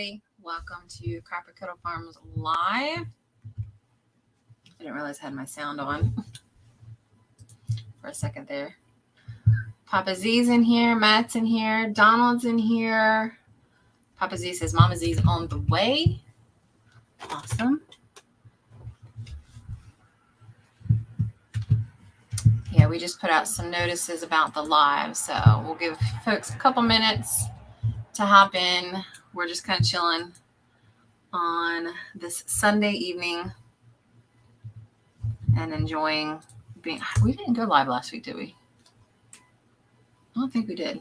everybody. Welcome to Copper Kettle Farms Live. I didn't realize I had my sound on for a second there. Papa Z's in here, Matt's in here, Donald's in here. Papa Z says Mama Z's on the way. Awesome. Yeah, we just put out some notices about the live, so we'll give folks a couple minutes to hop in. We're just kind of chilling on this Sunday evening and enjoying being. We didn't go live last week, did we? I don't think we did.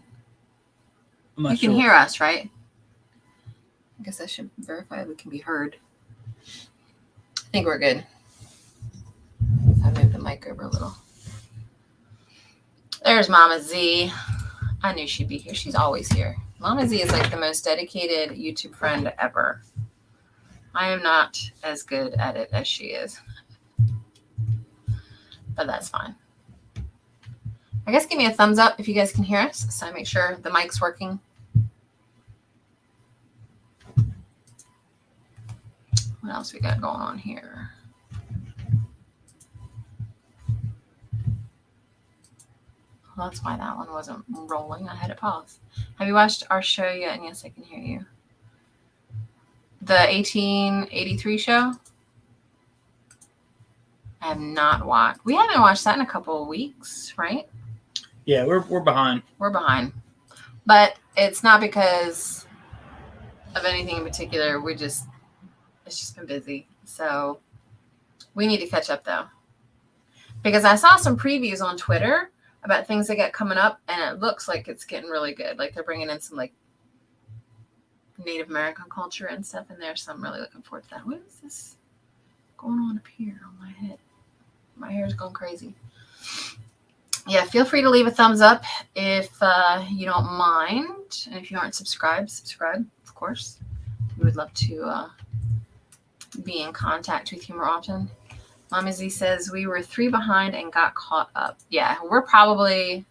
You can hear us, right? I guess I should verify we can be heard. I think we're good. I moved the mic over a little. There's Mama Z. I knew she'd be here. She's always here. Mama Z is like the most dedicated YouTube friend ever. I am not as good at it as she is. But that's fine. I guess give me a thumbs up if you guys can hear us, so I make sure the mic's working. What else we got going on here? Well, that's why that one wasn't rolling. I had it paused. Have you watched our show yet? And yes, I can hear you. The 1883 show? I have not watched. We haven't watched that in a couple of weeks, right? Yeah, we're behind. We're behind. But it's not because of anything in particular. It's just been busy. So we need to catch up though. Because I saw some previews on Twitter about things that get coming up, and it looks like it's getting really good. Like they're bringing in some like Native American culture and stuff in there, so I'm really looking forward to that. What is this going on up here on my head? My hair is going crazy. Yeah, feel free to leave a thumbs up if you don't mind, and if you aren't subscribed, subscribe, of course. We would love to be in contact with you more often. Mama Z says, we were 3 behind and got caught up. Yeah, we're probably,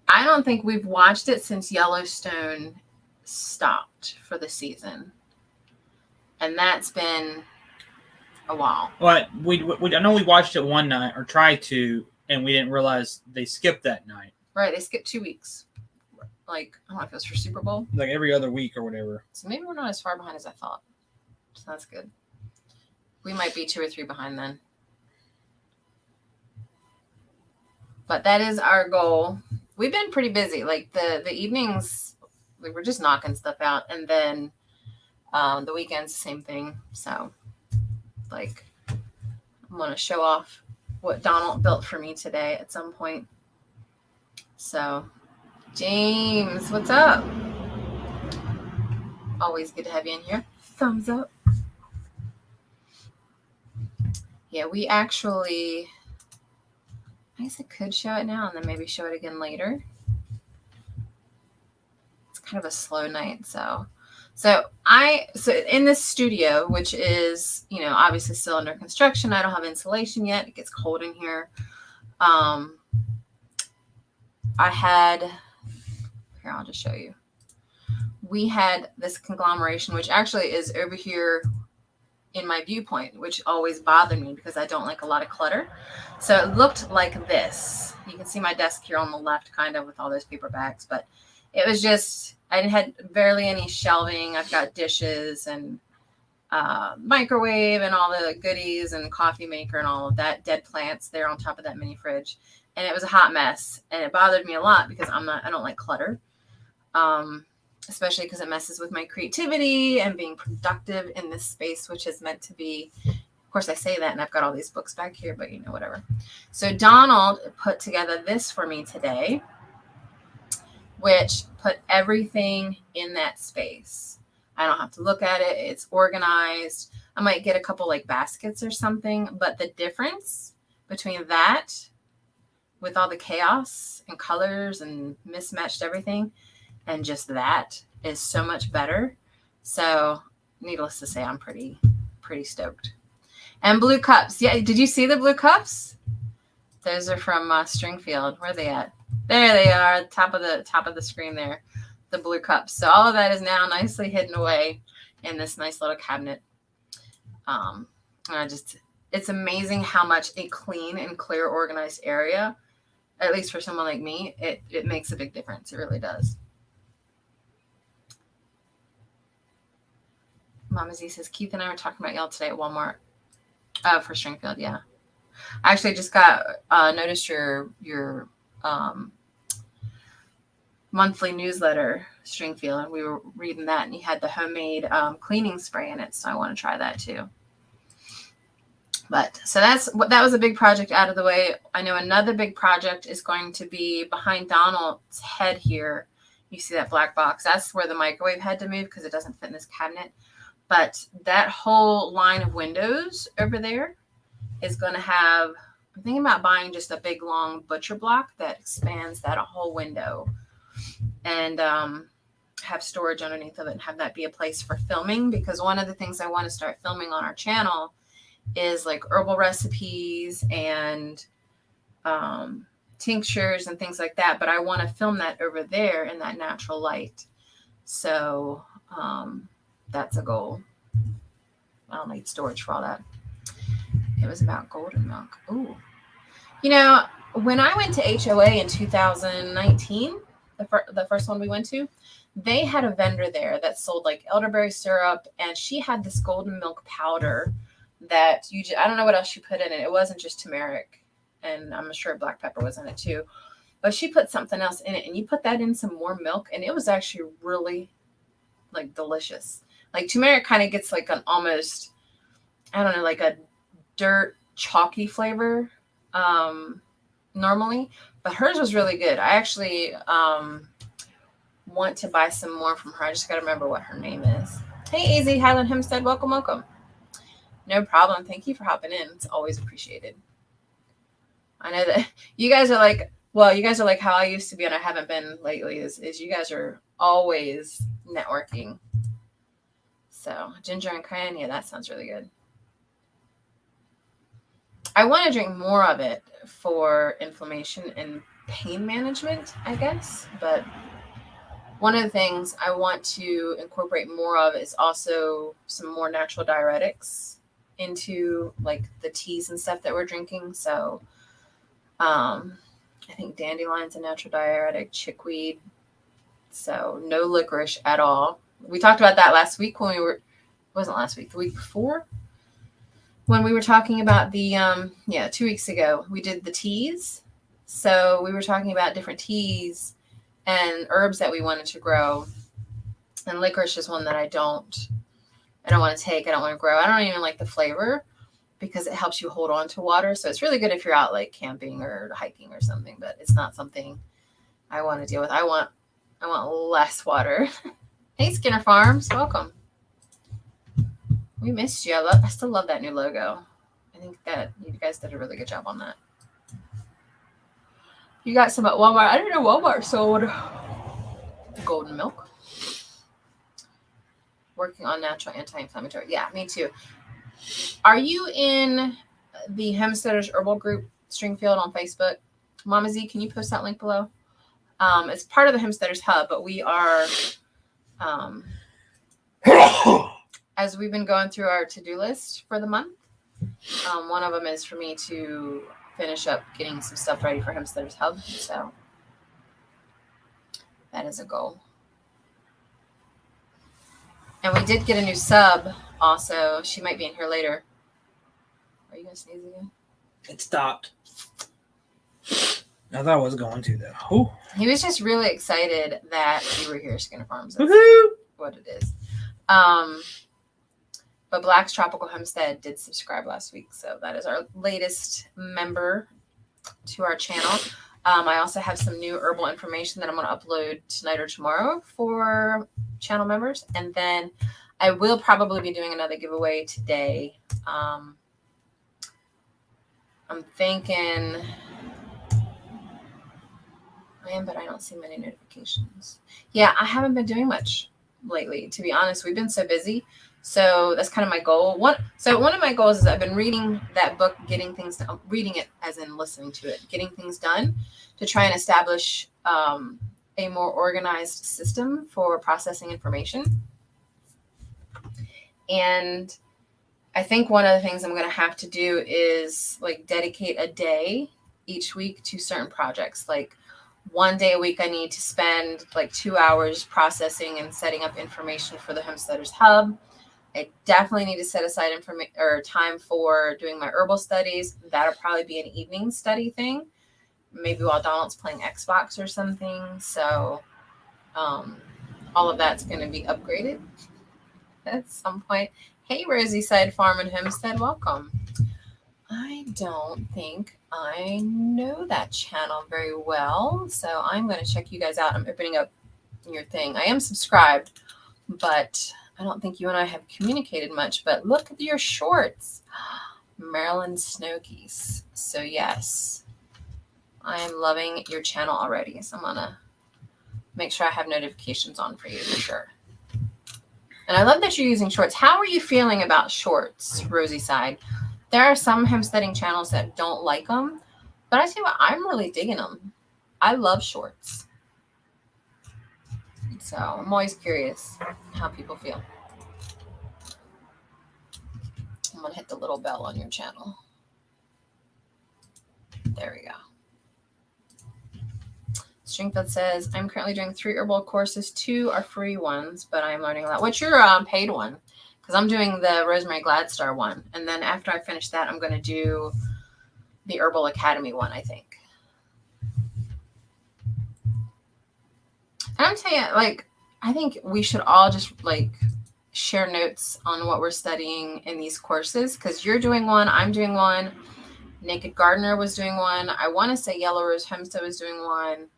I don't think we've watched it since Yellowstone stopped for the season. And that's been a while. Well, I know we watched it one night, or tried to, and we didn't realize they skipped that night. Right, they skipped 2 weeks. Like, I don't know if it was for Super Bowl. Like every other week or whatever. So maybe we're not as far behind as I thought. So that's good. We might be 2 or 3 behind then. But that is our goal. We've been pretty busy. Like the evenings, like we're just knocking stuff out. And then the weekends, same thing. So like I'm going to show off what Donald built for me today at some point. So James, what's up? Always good to have you in here. Thumbs up. Yeah, we actually, I guess I could show it now and then maybe show it again later. It's kind of a slow night, so in this studio, which is, obviously still under construction. I don't have insulation yet. It gets cold in here. I'll just show you. We had this conglomeration, which actually is over here in my viewpoint, which always bothered me because I don't like a lot of clutter. So it looked like this. You can see my desk here on the left, kind of with all those paper bags, but it was just, I had barely any shelving. I've got dishes and microwave and all the goodies and coffee maker and all of that, dead plants there on top of that mini fridge. And it was a hot mess, and it bothered me a lot because I don't like clutter. Especially because it messes with my creativity and being productive in this space, which is meant to be. Of course, I say that, and I've got all these books back here, but whatever. So Donald put together this for me today, which put everything in that space. I don't have to look at it. It's organized. I might get a couple like baskets or something, but the difference between that with all the chaos and colors and mismatched everything and just that is so much better. So needless to say, I'm pretty stoked. And blue cups. Yeah. Did you see the blue cups? Those are from Stringfield. Where are they at? There they are. Top of the screen there. the blue cups. So all of that is now nicely hidden away in this nice little cabinet. And it's amazing how much a clean and clear, organized area, at least for someone like me, it makes a big difference. It really does. Mama Z says, Keith and I were talking about y'all today at Walmart for Stringfield. Yeah. I actually just noticed your monthly newsletter, Stringfield, and we were reading that, and you had the homemade cleaning spray in it. So I want to try that too. But so that was a big project out of the way. I know another big project is going to be behind Donald's head here. You see that black box? That's where the microwave had to move because it doesn't fit in this cabinet. But that whole line of windows over there is going to have, I'm thinking about buying just a big long butcher block that expands that whole window and have storage underneath of it and have that be a place for filming. Because one of the things I want to start filming on our channel is like herbal recipes and tinctures and things like that. But I want to film that over there in that natural light. So that's a goal. I'll need storage for all that. It was about golden milk. Ooh. You know, when I went to HOA in 2019, the first one we went to, they had a vendor there that sold like elderberry syrup, and she had this golden milk powder that I don't know what else she put in it. It wasn't just turmeric, and I'm sure black pepper was in it too. But she put something else in it, and you put that in some more milk, and it was actually really like delicious. Like turmeric kind of gets like an almost, I don't know, like a dirt chalky flavor normally, but hers was really good. I actually want to buy some more from her. I just got to remember what her name is. Hey, AZ Highland Homestead, welcome. No problem. Thank you for hopping in. It's always appreciated. I know that you guys are like, well, you guys are like how I used to be, and I haven't been lately, is you guys are always networking. So ginger and cayenne, yeah, that sounds really good. I want to drink more of it for inflammation and pain management, I guess. But one of the things I want to incorporate more of is also some more natural diuretics into like the teas and stuff that we're drinking. So I think dandelion's a natural diuretic, chickweed. So no licorice at all. We talked about that last week when the week before, when we were talking about the 2 weeks ago, we did the teas. So we were talking about different teas and herbs that we wanted to grow. And licorice is one that I don't want to take. I don't want to grow. I don't even like the flavor because it helps you hold on to water. So it's really good if you're out like camping or hiking or something, but it's not something I want to deal with. I want less water. Hey, Skinner Farms, welcome. We missed you. I still love that new logo. I think that you guys did a really good job on that. You got some at Walmart. I didn't know Walmart sold golden milk. Working on natural anti-inflammatory. Yeah, me too. Are you in the Homesteaders Herbal Group, Stringfield, on Facebook? Mama Z, can you post that link below? It's part of the Homesteaders Hub, but we are, as we've been going through our to-do list for the month, one of them is for me to finish up getting some stuff ready for Homesteaders Hub. So that is a goal. And we did get a new sub also. She might be in here later. Are you going to sneeze again? It stopped. I thought I was going to, though. Ooh. He was just really excited that you were here, Skinner Farms. That's what it is. But Black's Tropical Homestead did subscribe last week. So that is our latest member to our channel. I also have some new herbal information that I'm going to upload tonight or tomorrow for channel members. And then I will probably be doing another giveaway today. I'm thinking I am, but I don't see many notifications. Yeah, I haven't been doing much lately, to be honest. We've been so busy. So that's kind of my goal. One of my goals is I've been reading that book, getting things reading it as in listening to it, getting things done to try and establish a more organized system for processing information. And I think one of the things I'm going to have to do is like dedicate a day each week to certain projects. Like one day a week, I need to spend like 2 hours processing and setting up information for the Homesteaders Hub. I definitely need to set aside time for doing my herbal studies. That'll probably be an evening study thing, maybe while Donald's playing Xbox or something. So all of that's going to be upgraded at some point. Hey, Rosie Side Farm and Homestead, welcome. I don't think I know that channel very well, so I'm going to check you guys out. I'm opening up your thing. I am subscribed, but I don't think you and I have communicated much. But look at your shorts, Maryland Snow Geese. So yes, I am loving your channel already. So I'm going to make sure I have notifications on for you for sure. And I love that you're using shorts. How are you feeling about shorts, Rosie Side? There are some homesteading channels that don't like them, but I tell you what, I'm really digging them. I love shorts. So I'm always curious how people feel. I'm going to hit the little bell on your channel. There we go. Stringfield says, I'm currently doing 3 herbal courses. 2 are free ones, but I'm learning a lot. What's your paid one? Because I'm doing the Rosemary Gladstar one. And then after I finish that, I'm going to do the Herbal Academy one, I think. And I'm telling you, like, I think we should all just, like, share notes on what we're studying in these courses. Because you're doing one, I'm doing one. Naked Gardener was doing one. I want to say Yellow Rose Homestead was doing one.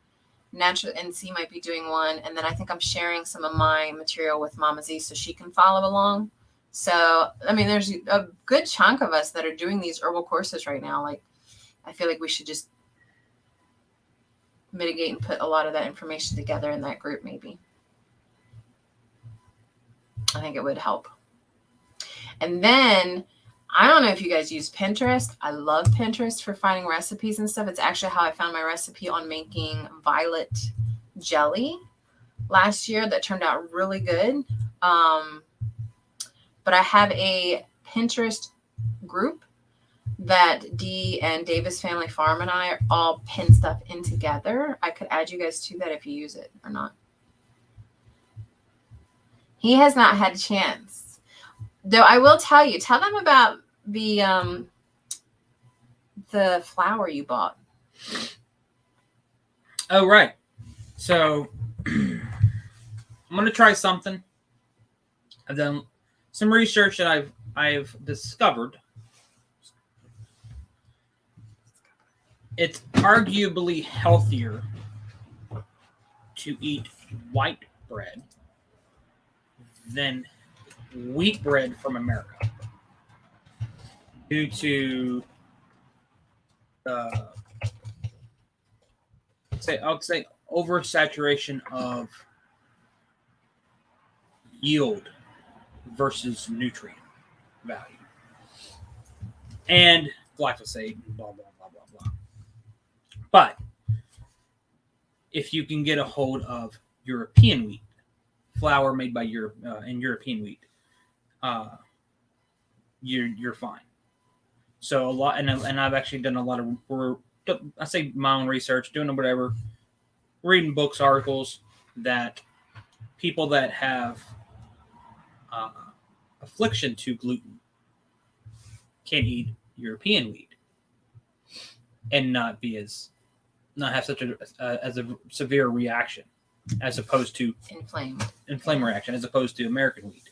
Natural NC might be doing one. And then I think I'm sharing some of my material with Mama Z so she can follow along. So, I mean, there's a good chunk of us that are doing these herbal courses right now. Like, I feel like we should just mitigate and put a lot of that information together in that group, maybe. I think it would help. And then, I don't know if you guys use Pinterest. I love Pinterest for finding recipes and stuff. It's actually how I found my recipe on making violet jelly last year that turned out really good. But I have a Pinterest group that Dee and Davis Family Farm and I all pin stuff in together. I could add you guys to that if you use it or not. He has not had a chance. Though I will tell you, tell them about the flour you bought. Oh, right. So I'm going to try something. I've done some research that I've discovered. It's arguably healthier to eat white bread than wheat bread from America due to I would say oversaturation of yield versus nutrient value and glyphosate and blah blah blah blah blah. But if you can get a hold of European wheat, flour made by European wheat, you're fine. So a lot, and I've actually done a lot of, I say my own research, doing whatever, reading books, articles that people that have affliction to gluten can eat European wheat and not have such a severe reaction as opposed to inflamed reaction as opposed to American wheat.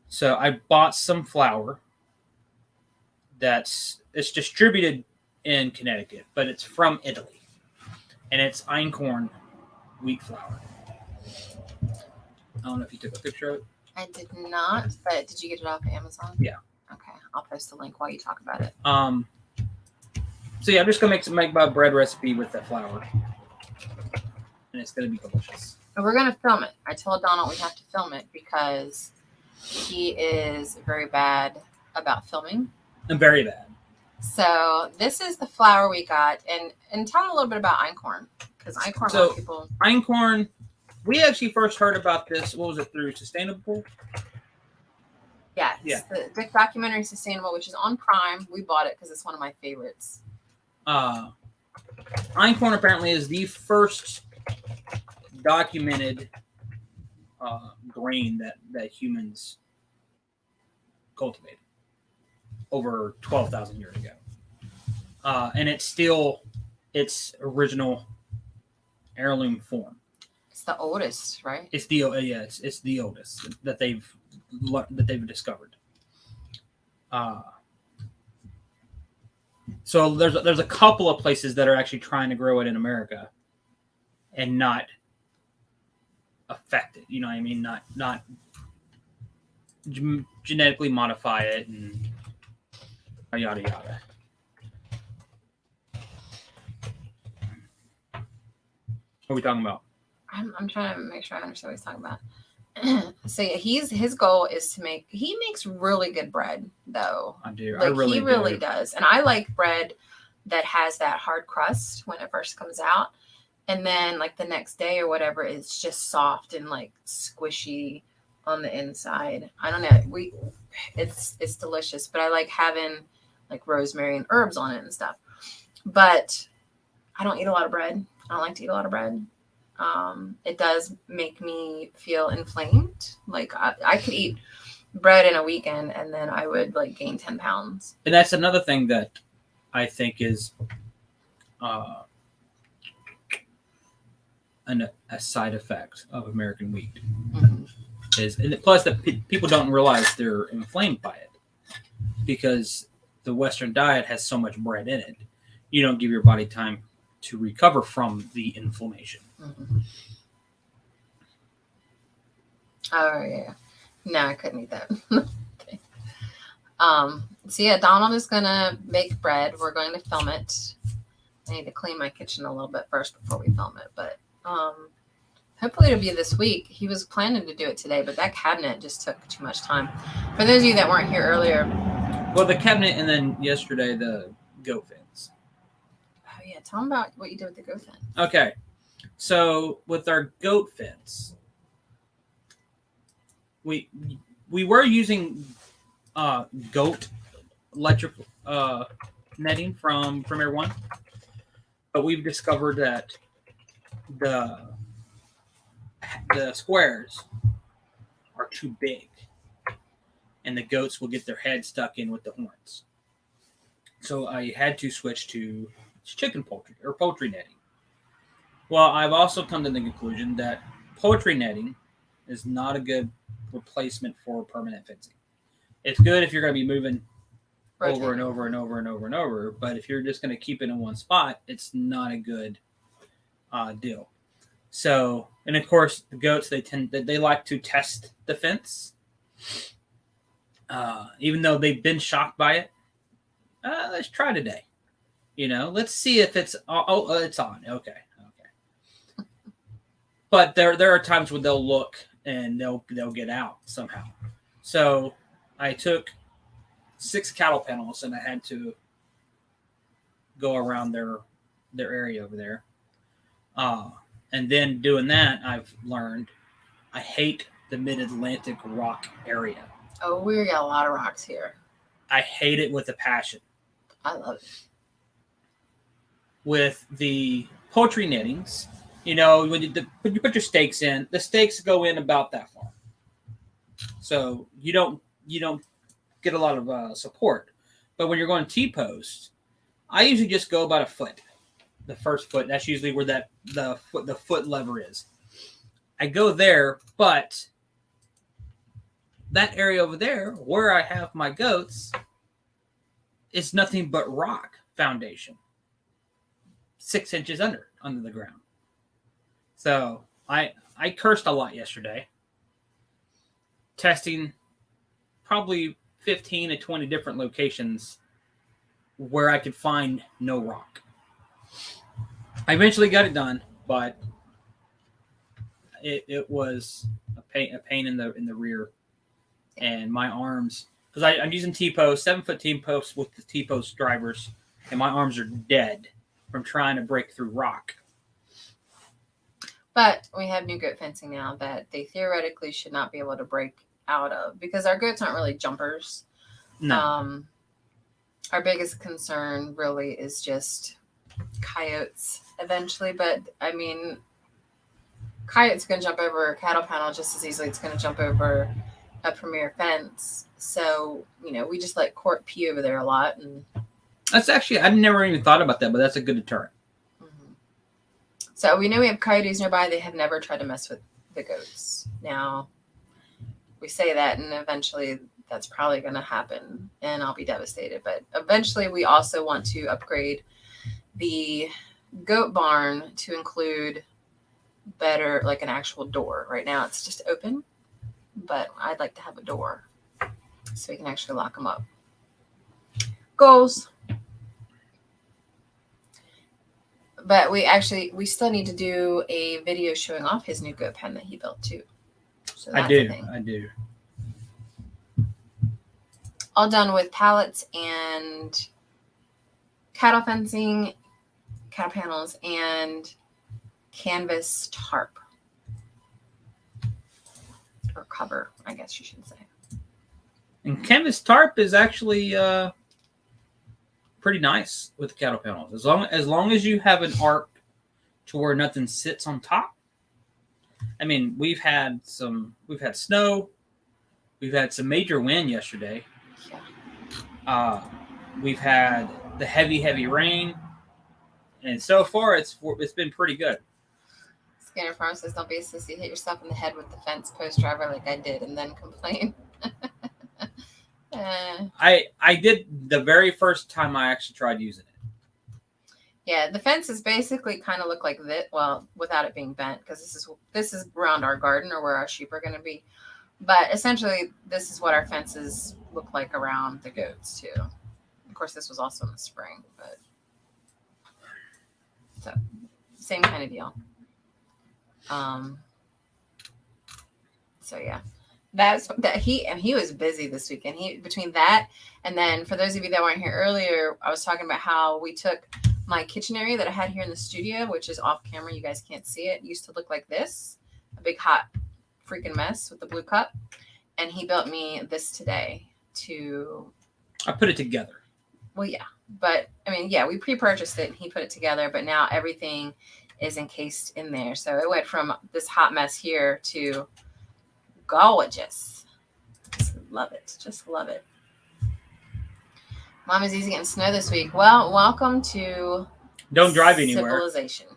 So I bought some flour it's distributed in Connecticut, but it's from Italy, and it's Einkorn wheat flour. I don't know if you took a picture of it. I did not, but did you get it off of Amazon? Yeah. Okay, I'll post the link while you talk about it. So yeah, I'm just gonna make my bread recipe with that flour, and it's gonna be delicious. And we're gonna film it. I told Donald we have to film it because he is very bad about filming. I'm very bad. So this is the flour we got, and tell them a little bit about Einkorn, because Einkorn, a lot of people. Einkorn, we actually first heard about this. What was it, through Sustainable? Yeah, the documentary Sustainable, which is on Prime. We bought it because it's one of my favorites. Einkorn apparently is the first documented grain that humans cultivated over 12,000 years ago. And it's still its original heirloom form. It's the oldest, right? It's the it's the oldest that they've discovered. So there's a couple of places that are actually trying to grow it in America and not affect it. You know what I mean? Not genetically modify it and yada yada. What are we talking about? I'm trying to make sure I understand what he's talking about. So yeah, his goal is to make. He makes really good bread, though. I do. Like, he really does, and I like bread that has that hard crust when it first comes out, and then like the next day or whatever, it's just soft and like squishy on the inside. I don't know. It's delicious, but I like having like rosemary and herbs on it and stuff. But I don't eat a lot of bread. I don't like to eat a lot of bread. It does make me feel inflamed. Like I could eat bread in a weekend and then I would like gain 10 pounds. And that's another thing that I think is a side effect of American wheat. Mm-hmm. And plus that people don't realize they're inflamed by it because the Western diet has so much bread in it. You don't give your body time to recover from the inflammation. Mm-hmm. Oh yeah, no, I couldn't eat that. Okay. So yeah, Donald is gonna make bread. We're going to film it. I need to clean my kitchen a little bit first before we film it, but hopefully it'll be this week. He was planning to do it today, but that cabinet just took too much time. For those of you that weren't here earlier, well, the cabinet and then yesterday the goat fence. Oh yeah, tell them about what you did with the goat fence. Okay, so with our goat fence, we were using goat electric netting from Premier One, but we've discovered that the squares are too big, and the goats will get their head stuck in with the horns. So I had to switch to poultry netting. Well, I've also come to the conclusion that poultry netting is not a good replacement for permanent fencing. It's good if you're going to be moving over and over and over and over and over, but if you're just going to keep it in one spot, it's not a good deal. So, and of course, the goats, they like to test the fence, even though they've been shocked by it. Let's try today. You know, let's see if it's it's on. Okay. But there are times when they'll look and they'll get out somehow. So I took 6 cattle panels and I had to go around their area over there. And then doing that, I've learned I hate the Mid-Atlantic rock area. Oh, we got a lot of rocks here. I hate it with a passion. I love it. With the poultry nettings, you know, when you put your stakes in, the stakes go in about that far. So you don't get a lot of support. But when you're going T-post, I usually just go about a foot. The first foot, that's usually where the foot lever is. I go there, but that area over there where I have my goats is nothing but rock foundation. 6 inches under the ground. So I cursed a lot yesterday, testing probably 15 to 20 different locations where I could find no rock. I eventually got it done, but it was a pain in the rear, and my arms because I'm using T-post, 7-foot T-post with the T-post drivers, and my arms are dead from trying to break through rock. But we have new goat fencing now that they theoretically should not be able to break out of, because our goats aren't really jumpers. No. Our biggest concern really is just coyotes eventually. But I mean, coyotes going to jump over a cattle panel just as easily. It's going to jump over a premier fence. So, we just let Court pee over there a lot. And that's actually, I've never even thought about that, but that's a good deterrent. Mm-hmm. So we know we have coyotes nearby. They have never tried to mess with the goats. Now, we say that, and eventually that's probably going to happen, and I'll be devastated. But eventually we also want to upgrade the goat barn to include better, like an actual door. Right now it's just open, but I'd like to have a door so we can actually lock them up. Goals. But we still need to do a video showing off his new goat pen that he built too. So that's I do. All done with pallets and cattle fencing, cattle panels, and canvas tarp. Or cover, I guess you should say. And canvas tarp is actually pretty nice with the cattle panels. As long as you have an arc to where nothing sits on top. I mean, we've had snow. We've had some major wind yesterday. Yeah. We've had the heavy rain, and so far it's been pretty good. Scanner Farm says, "Don't be a sissy. Hit yourself in the head with the fence post driver like I did, and then complain." I did the very first time I actually tried using it. Yeah, the fences basically kind of look like this. Well, without it being bent, because this is around our garden or where our sheep are going to be. But essentially, this is what our fences look like around the goats too. Of course, this was also in the spring, but so same kind of deal. So yeah, he was busy this weekend. Between that and then, for those of you that weren't here earlier, I was talking about how we took my kitchen area that I had here in the studio, which is off camera. You guys can't see it. It used to look like this, a big hot freaking mess with the blue cup. And he built me this today I put it together. Well, yeah. But, I mean, yeah, we pre-purchased it and he put it together. But now everything is encased in there. So it went from this hot mess here to gorgeous. Just love it. Just love it. Mom is easy getting snow this week. Well, welcome to Don't drive anywhere. Civilization.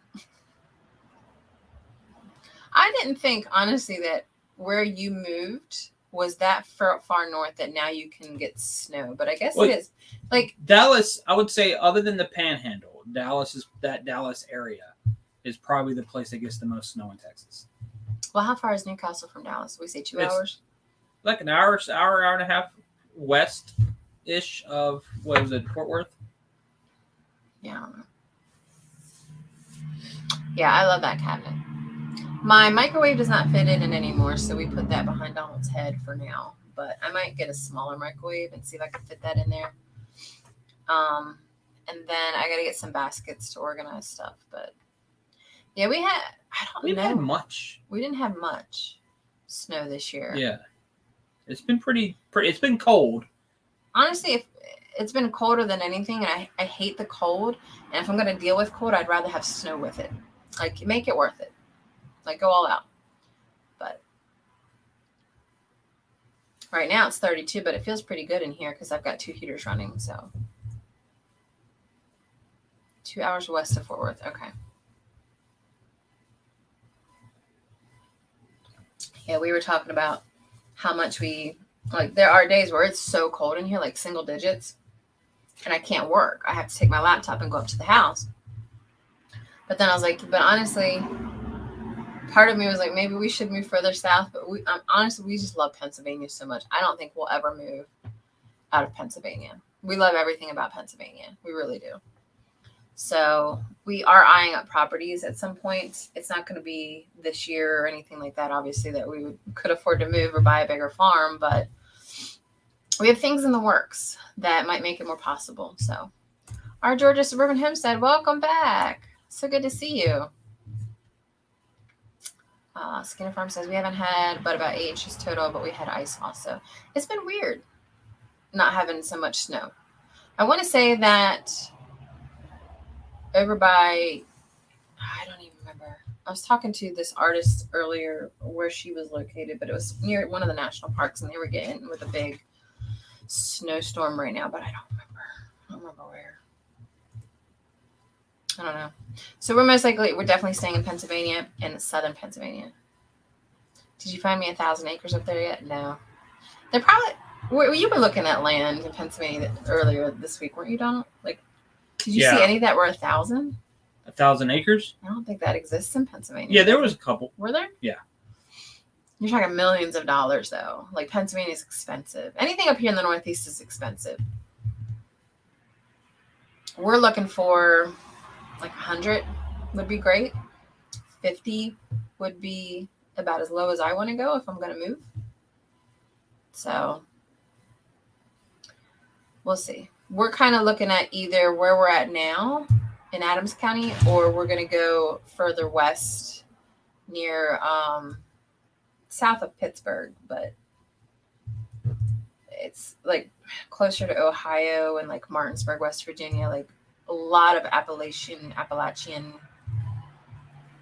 I didn't think, honestly, that where you moved was that far north that now you can get snow. But I guess it is. Like Dallas, I would say, other than the Panhandle, that Dallas area is probably the place that gets the most snow in Texas. Well, how far is Newcastle from Dallas? We say 2 hours? Like an hour and a half west-ish of, what is it, Fort Worth? Yeah, I don't know. Yeah, I love that cabinet. My microwave does not fit it in anymore, so we put that behind Donald's head for now. But I might get a smaller microwave and see if I can fit that in there. And then I got to get some baskets to organize stuff. But yeah, we didn't have much. We didn't have much snow this year. Yeah, it's been pretty. It's been cold. Honestly, it's been colder than anything, and I hate the cold. And if I'm going to deal with cold, I'd rather have snow with it. Like, make it worth it. Like, go all out. But right now it's 32, but it feels pretty good in here because I've got 2 heaters running. So 2 hours west of Fort Worth. Okay. Yeah, we were talking about how much there are days where it's so cold in here, like single digits, and I can't work. I have to take my laptop and go up to the house. But then I was like, but honestly, part of me was like, maybe we should move further south. But honestly, we just love Pennsylvania so much. I don't think we'll ever move out of Pennsylvania. We love everything about Pennsylvania. We really do. So we are eyeing up properties at some point. It's not going to be this year or anything like that, obviously, that we could afford to move or buy a bigger farm. But we have things in the works that might make it more possible. So, our Georgia Suburban Homestead, welcome back. So good to see you. Skinner Farm says we haven't had but about 8 inches total, but we had ice also. It's been weird not having so much snow. I want to say that over by, I don't even remember. I was talking to this artist earlier where she was located, but it was near one of the national parks, and they were getting with a big snowstorm right now, but I don't remember where. I don't know. So we're definitely staying in Pennsylvania and southern Pennsylvania. Did you find me 1,000 acres up there yet? No. They're probably, you were looking at land in Pennsylvania earlier this week, weren't you, Donald? Like, did you see any that were 1,000? 1,000 acres? I don't think that exists in Pennsylvania. Yeah, there was a couple. Were there? Yeah. You're talking millions of dollars, though. Like, Pennsylvania is expensive. Anything up here in the Northeast is expensive. We're looking for, like, 100 would be great. 50 would be about as low as I want to go if I'm going to move. So, we'll see. We're kind of looking at either where we're at now in Adams County, or we're going to go further west near south of Pittsburgh, but it's like closer to Ohio and like Martinsburg, West Virginia, like a lot of Appalachian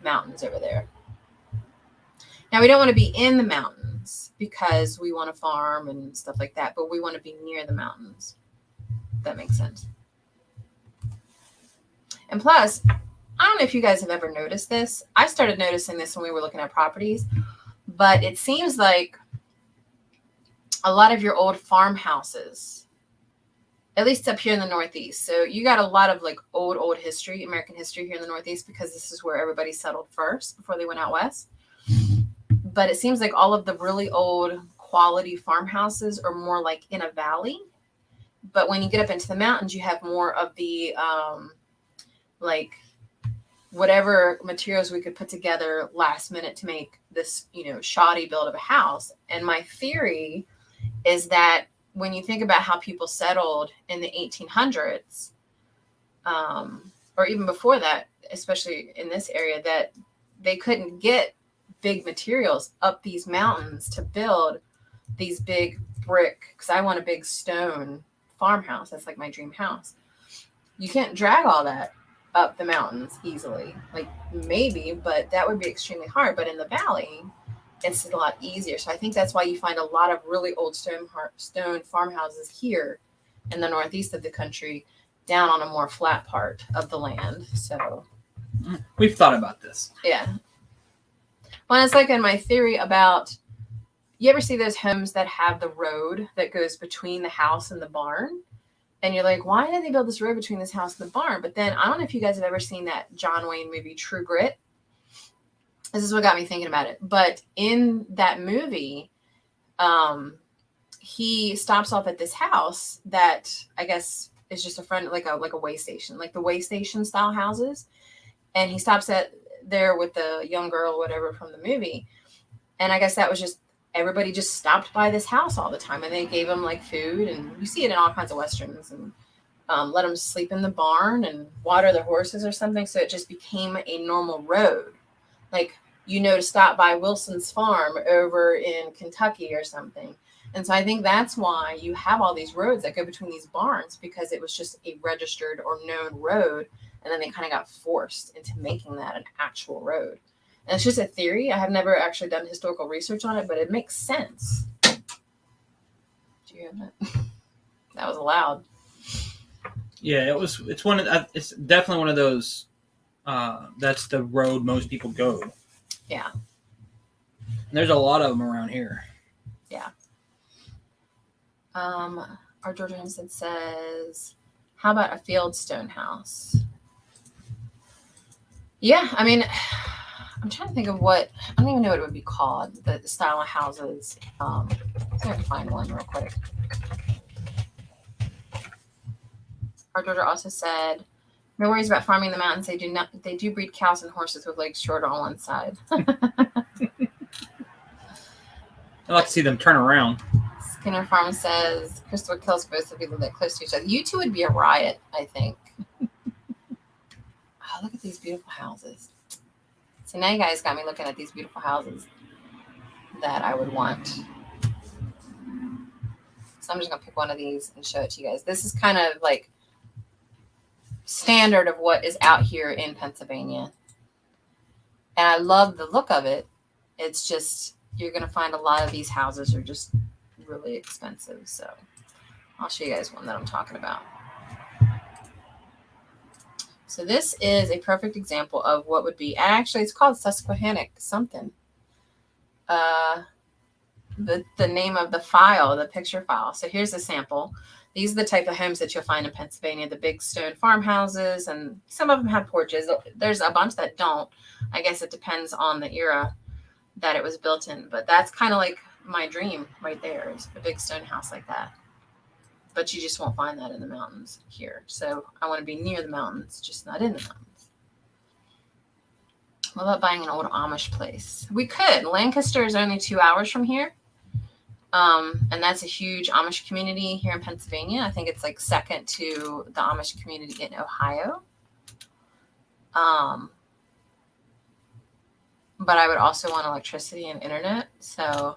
mountains over there. Now, we don't want to be in the mountains because we want to farm and stuff like that, but we want to be near the mountains. That makes sense. And plus, I don't know if you guys have ever noticed this. I started noticing this when we were looking at properties, but it seems like a lot of your old farmhouses, at least up here in the Northeast. So you got a lot of like old history, American history here in the Northeast, because this is where everybody settled first before they went out west. But it seems like all of the really old quality farmhouses are more like in a valley. But when you get up into the mountains, you have more of the like whatever materials we could put together last minute to make this, shoddy build of a house. And my theory is that when you think about how people settled in the 1800s, or even before that, especially in this area, that they couldn't get big materials up these mountains to build these big brick, because I want a big stone farmhouse. That's like my dream house. You can't drag all that up the mountains easily. Like maybe, but that would be extremely hard. But in the valley, it's a lot easier. So I think that's why you find a lot of really old stone farmhouses here in the Northeast of the country, down on a more flat part of the land. So we've thought about this. Yeah. Well, it's like in my theory about, you ever see those homes that have the road that goes between the house and the barn? And you're like, why did they build this road between this house and the barn? But then I don't know if you guys have ever seen that John Wayne movie, True Grit. This is what got me thinking about it. But in that movie, he stops off at this house that I guess is just a front, like a way station, like the way station style houses. And he stops there with the young girl, whatever, from the movie. And I guess that was just, everybody just stopped by this house all the time, and they gave them like food, and you see it in all kinds of Westerns, and let them sleep in the barn and water their horses or something. So it just became a normal road. Like, to stop by Wilson's farm over in Kentucky or something. And so I think that's why you have all these roads that go between these barns, because it was just a registered or known road. And then they kind of got forced into making that an actual road. And it's just a theory. I have never actually done historical research on it, but it makes sense. Did you hear that? That was loud. Yeah, it's definitely one of those, that's the road most people go. Yeah. And there's a lot of them around here. Yeah. Our Georgia Homestead says, how about a field stone house? Yeah, I mean, I'm trying to think of I don't even know what it would be called, the style of houses. I have to find one real quick. Our Georgia also said, no worries about farming in the mountains. They do breed cows and horses with legs shorter on one side. I like to see them turn around. Skinner Farm says, Crystal kills both of you that close to each other. You two would be a riot, I think. Oh, look at these beautiful houses. So now you guys got me looking at these beautiful houses that I would want. So I'm just going to pick one of these and show it to you guys. This is kind of like standard of what is out here in Pennsylvania. And I love the look of it. It's just, you're going to find a lot of these houses are just really expensive. So I'll show you guys one that I'm talking about. So this is a perfect example of what would be, actually it's called 𝙎𝙤𝙧𝙙𝙬𝙧 something. The name of the file, the picture file. So here's a sample. These are the type of homes that you'll find in Pennsylvania, the big stone farmhouses, and some of them have porches. There's a bunch that don't. I guess it depends on the era that it was built in, but that's kind of like my dream right there, is a big stone house like that. But you just won't find that in the mountains here. So I want to be near the mountains, just not in the mountains. What about buying an old Amish place? We could. Lancaster is only 2 hours from here. And that's a huge Amish community here in Pennsylvania. I think it's like second to the Amish community in Ohio. But I would also want electricity and internet. So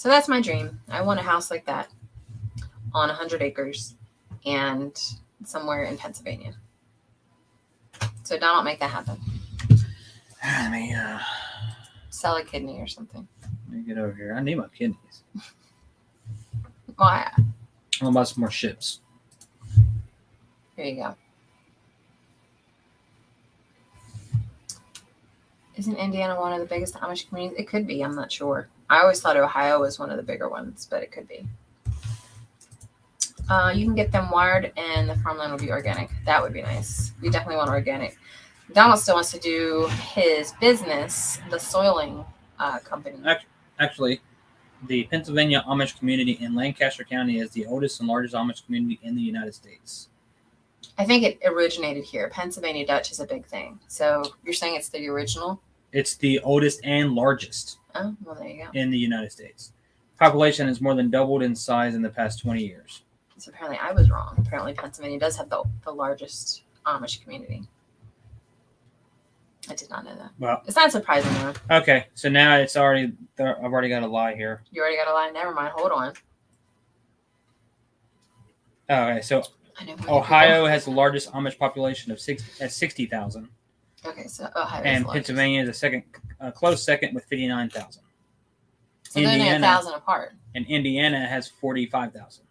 that's my dream. I want a house like that on 100 acres and somewhere in Pennsylvania. So Donald, make that happen. Let me sell a kidney or something. Let me get over here. I need my kidneys. Why? I'll buy some more ships. Here you go. Isn't Indiana one of the biggest Amish communities? It could be. I'm not sure. I always thought Ohio was one of the bigger ones, but it could be. You can get them wired and the farmland will be organic. That would be nice. We definitely want organic. Donald still wants to do his business, the soiling company. Actually, the Pennsylvania Amish community in Lancaster County is the oldest and largest Amish community in the United States. I think it originated here. Pennsylvania Dutch is a big thing. So you're saying it's the original? It's the oldest and largest. Oh, well, there you go. In the United States. Population has more than doubled in size in the past 20 years. So apparently I was wrong. Apparently Pennsylvania does have the largest Amish community. I did not know that. Well, it's not surprising though. Okay, so now it's already, I've already got a lie here. You already got a lie? Never mind. Hold on. Okay, so Ohio has the largest Amish population of 60,000. Okay, so Ohio and Pennsylvania is a second, close second with 59,000. So they're only 1,000 apart. And Indiana has 45,000,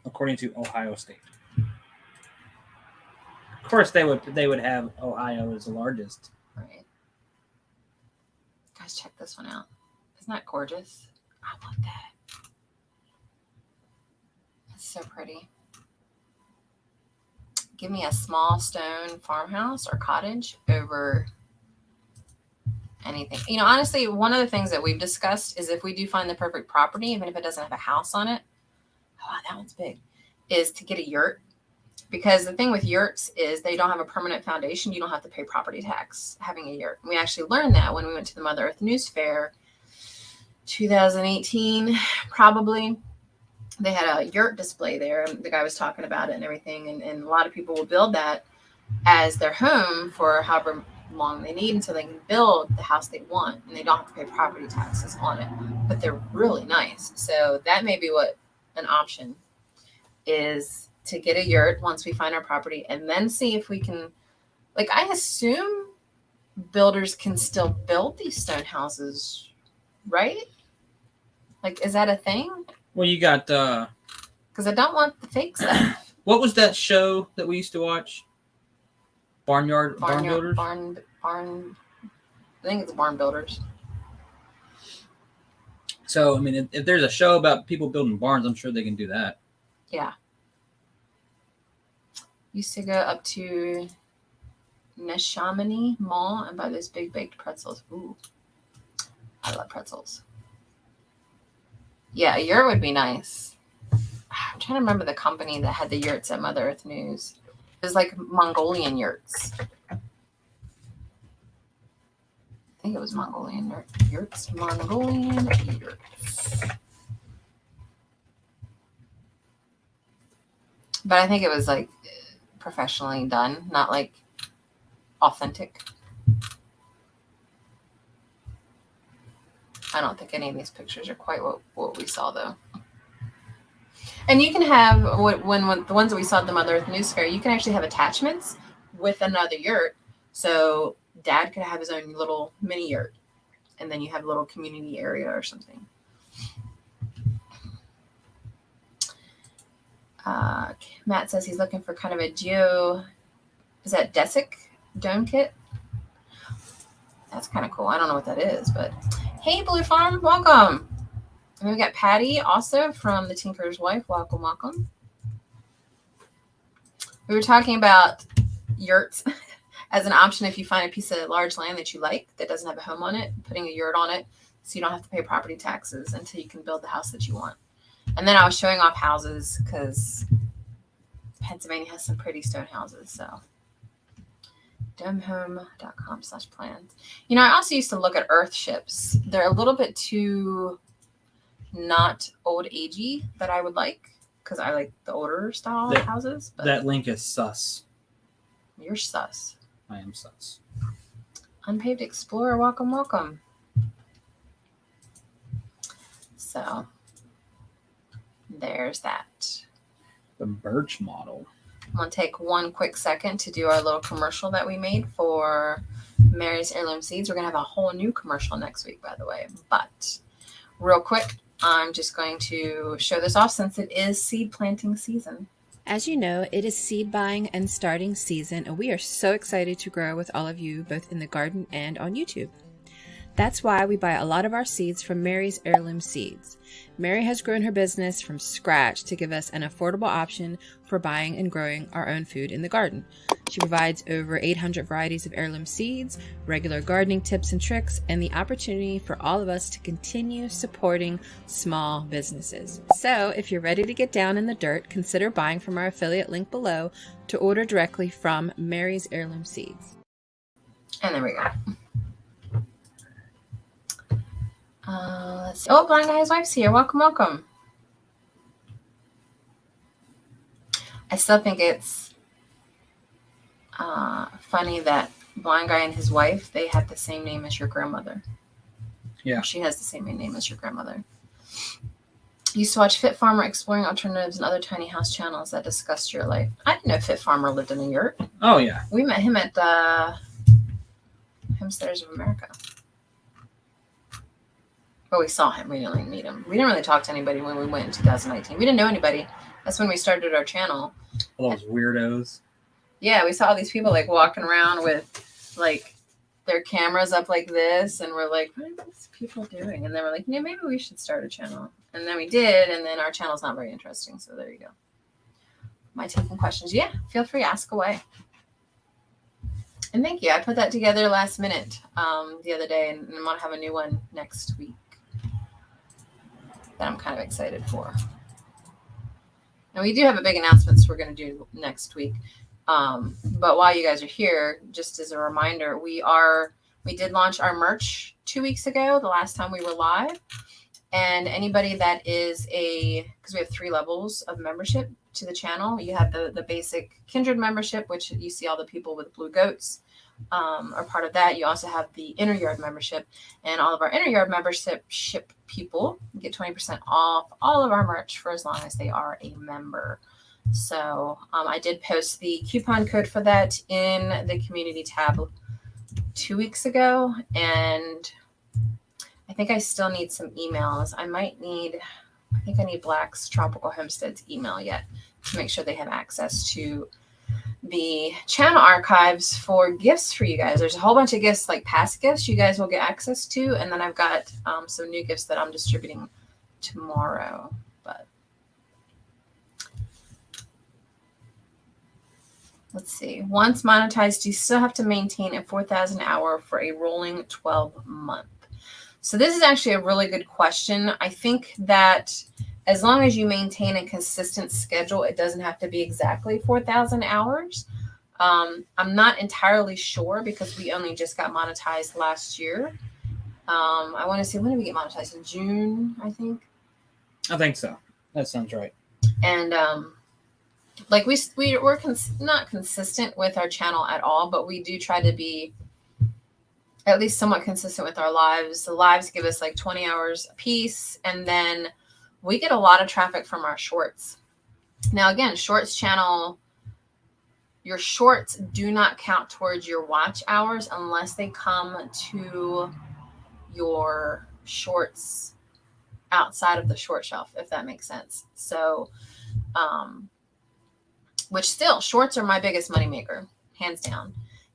according to Ohio State. Of course, they would have Ohio as the largest. Right. Guys, check this one out. Isn't that gorgeous? I want that. It's so pretty. Give me a small stone farmhouse or cottage over anything. You know, honestly, one of the things that we've discussed is if we do find the perfect property, even if it doesn't have a house on it, oh, that one's big, is to get a yurt. Because the thing with yurts is they don't have a permanent foundation. You don't have to pay property tax having a yurt. We actually learned that when we went to the Mother Earth News Fair, 2018, probably. They had a yurt display there, and the guy was talking about it and everything. And a lot of people will build that as their home for however long they need until they can build the house they want, and they don't have to pay property taxes on it. But they're really nice. So that may be what an option is, to get a yurt once we find our property and then see if we can, like, I assume builders can still build these stone houses, right? Like, is that a thing? Well, you got because I don't want the fake stuff. What was that show that we used to watch? Barn Builders? Barn. I think it's Barn Builders. So, I mean, if there's a show about people building barns, I'm sure they can do that. Yeah. Used to go up to Neshaminy Mall and buy those big baked pretzels. Ooh, I love pretzels. Yeah, a yurt would be nice. I'm trying to remember the company that had the yurts at Mother Earth News. It was like Mongolian yurts. think it was Mongolian yurts. Mongolian yurts. But I think it was like professionally done, not like authentic. I don't think any of these pictures are quite what we saw though. And you can have, when the ones that we saw at the Mother Earth News Fair, you can actually have attachments with another yurt. So Dad could have his own little mini yurt, and then you have a little community area or something. Matt says he's looking for kind of a is that 𝙎𝙎 dome kit? That's kind of cool. I don't know what that is, but hey, Blue Farm, welcome. And we got Patty also from the Tinker's Wife. Welcome, welcome. We were talking about yurts as an option if you find a piece of large land that you like that doesn't have a home on it, putting a yurt on it so you don't have to pay property taxes until you can build the house that you want. And then I was showing off houses because Pennsylvania has some pretty stone houses. So domehome.com/plans. You know, I also used to look at earth ships. They're a little bit too not old agey that I would like, because I like the older style houses. But that link is sus. You're sus. I am sus. Unpaved Explorer, welcome, welcome. So there's that. The birch model. I'm going to take one quick second to do our little commercial that we made for Mary's Heirloom Seeds. We're going to have a whole new commercial next week, by the way. But real quick, I'm just going to show this off since it is seed planting season. As you know, it is seed buying and starting season, and we are so excited to grow with all of you, both in the garden and on YouTube. That's why we buy a lot of our seeds from Mary's Heirloom Seeds. Mary has grown her business from scratch to give us an affordable option for buying and growing our own food in the garden. She provides over 800 varieties of heirloom seeds, regular gardening tips and tricks, and the opportunity for all of us to continue supporting small businesses. So if you're ready to get down in the dirt, consider buying from our affiliate link below to order directly from Mary's Heirloom Seeds. And there we go. Let's see. Oh, Blind Guy's Wife's here. Welcome, welcome. I still think it's funny that Blind Guy and his wife, they have the same name as your grandmother. Yeah. She has the same name as your grandmother. Used to watch Fit Farmer exploring alternatives and other tiny house channels that discussed your life. I didn't know Fit Farmer lived in a yurt. Oh, yeah. We met him at Homesteaders of America. But we saw him. We didn't really meet him. We didn't really talk to anybody when we went in 2019. We didn't know anybody. That's when we started our channel. All those weirdos. Yeah, we saw all these people like walking around with like their cameras up like this, and we're like, what are these people doing? And then we're like, yeah, maybe we should start a channel. And then we did, and then our channel's not very interesting. So there you go. Am I taking questions? Yeah, feel free, ask away. And thank you. I put that together last minute the other day, and I'm gonna have a new one next week that I'm kind of excited for. And we do have a big announcements we're going to do next week. But while you guys are here, just as a reminder, we did launch our merch 2 weeks ago, the last time we were live. And anybody that is because we have 3 levels of membership to the channel. You have the basic Kindred membership, which you see all the people with blue goats are part of that. You also have the Inner Yard membership, and all of our Inner Yard membership people get 20% off all of our merch for as long as they are a member. So I did post the coupon code for that in the community tab 2 weeks ago, and I think I still need some emails. I think I need Black's Tropical Homestead's email yet to make sure they have access to the channel archives for gifts for you guys. There's a whole bunch of gifts, like past gifts you guys will get access to, and then I've got some new gifts that I'm distributing tomorrow. But let's see. Once monetized, you still have to maintain a 4,000 hour for a rolling 12-month. So this is actually a really good question. I think that as long as you maintain a consistent schedule, it doesn't have to be exactly 4,000 hours. I'm not entirely sure because we only just got monetized last year. I want to say, when did we get monetized? In June, I think. I think so. That sounds right. And like we're not consistent with our channel at all, but we do try to be at least somewhat consistent with our lives. The lives give us like 20 hours a piece, and then we get a lot of traffic from our shorts. Now, again, shorts channel, your shorts do not count towards your watch hours unless they come to your shorts outside of the short shelf, if that makes sense. So, which still, shorts are my biggest moneymaker, hands down.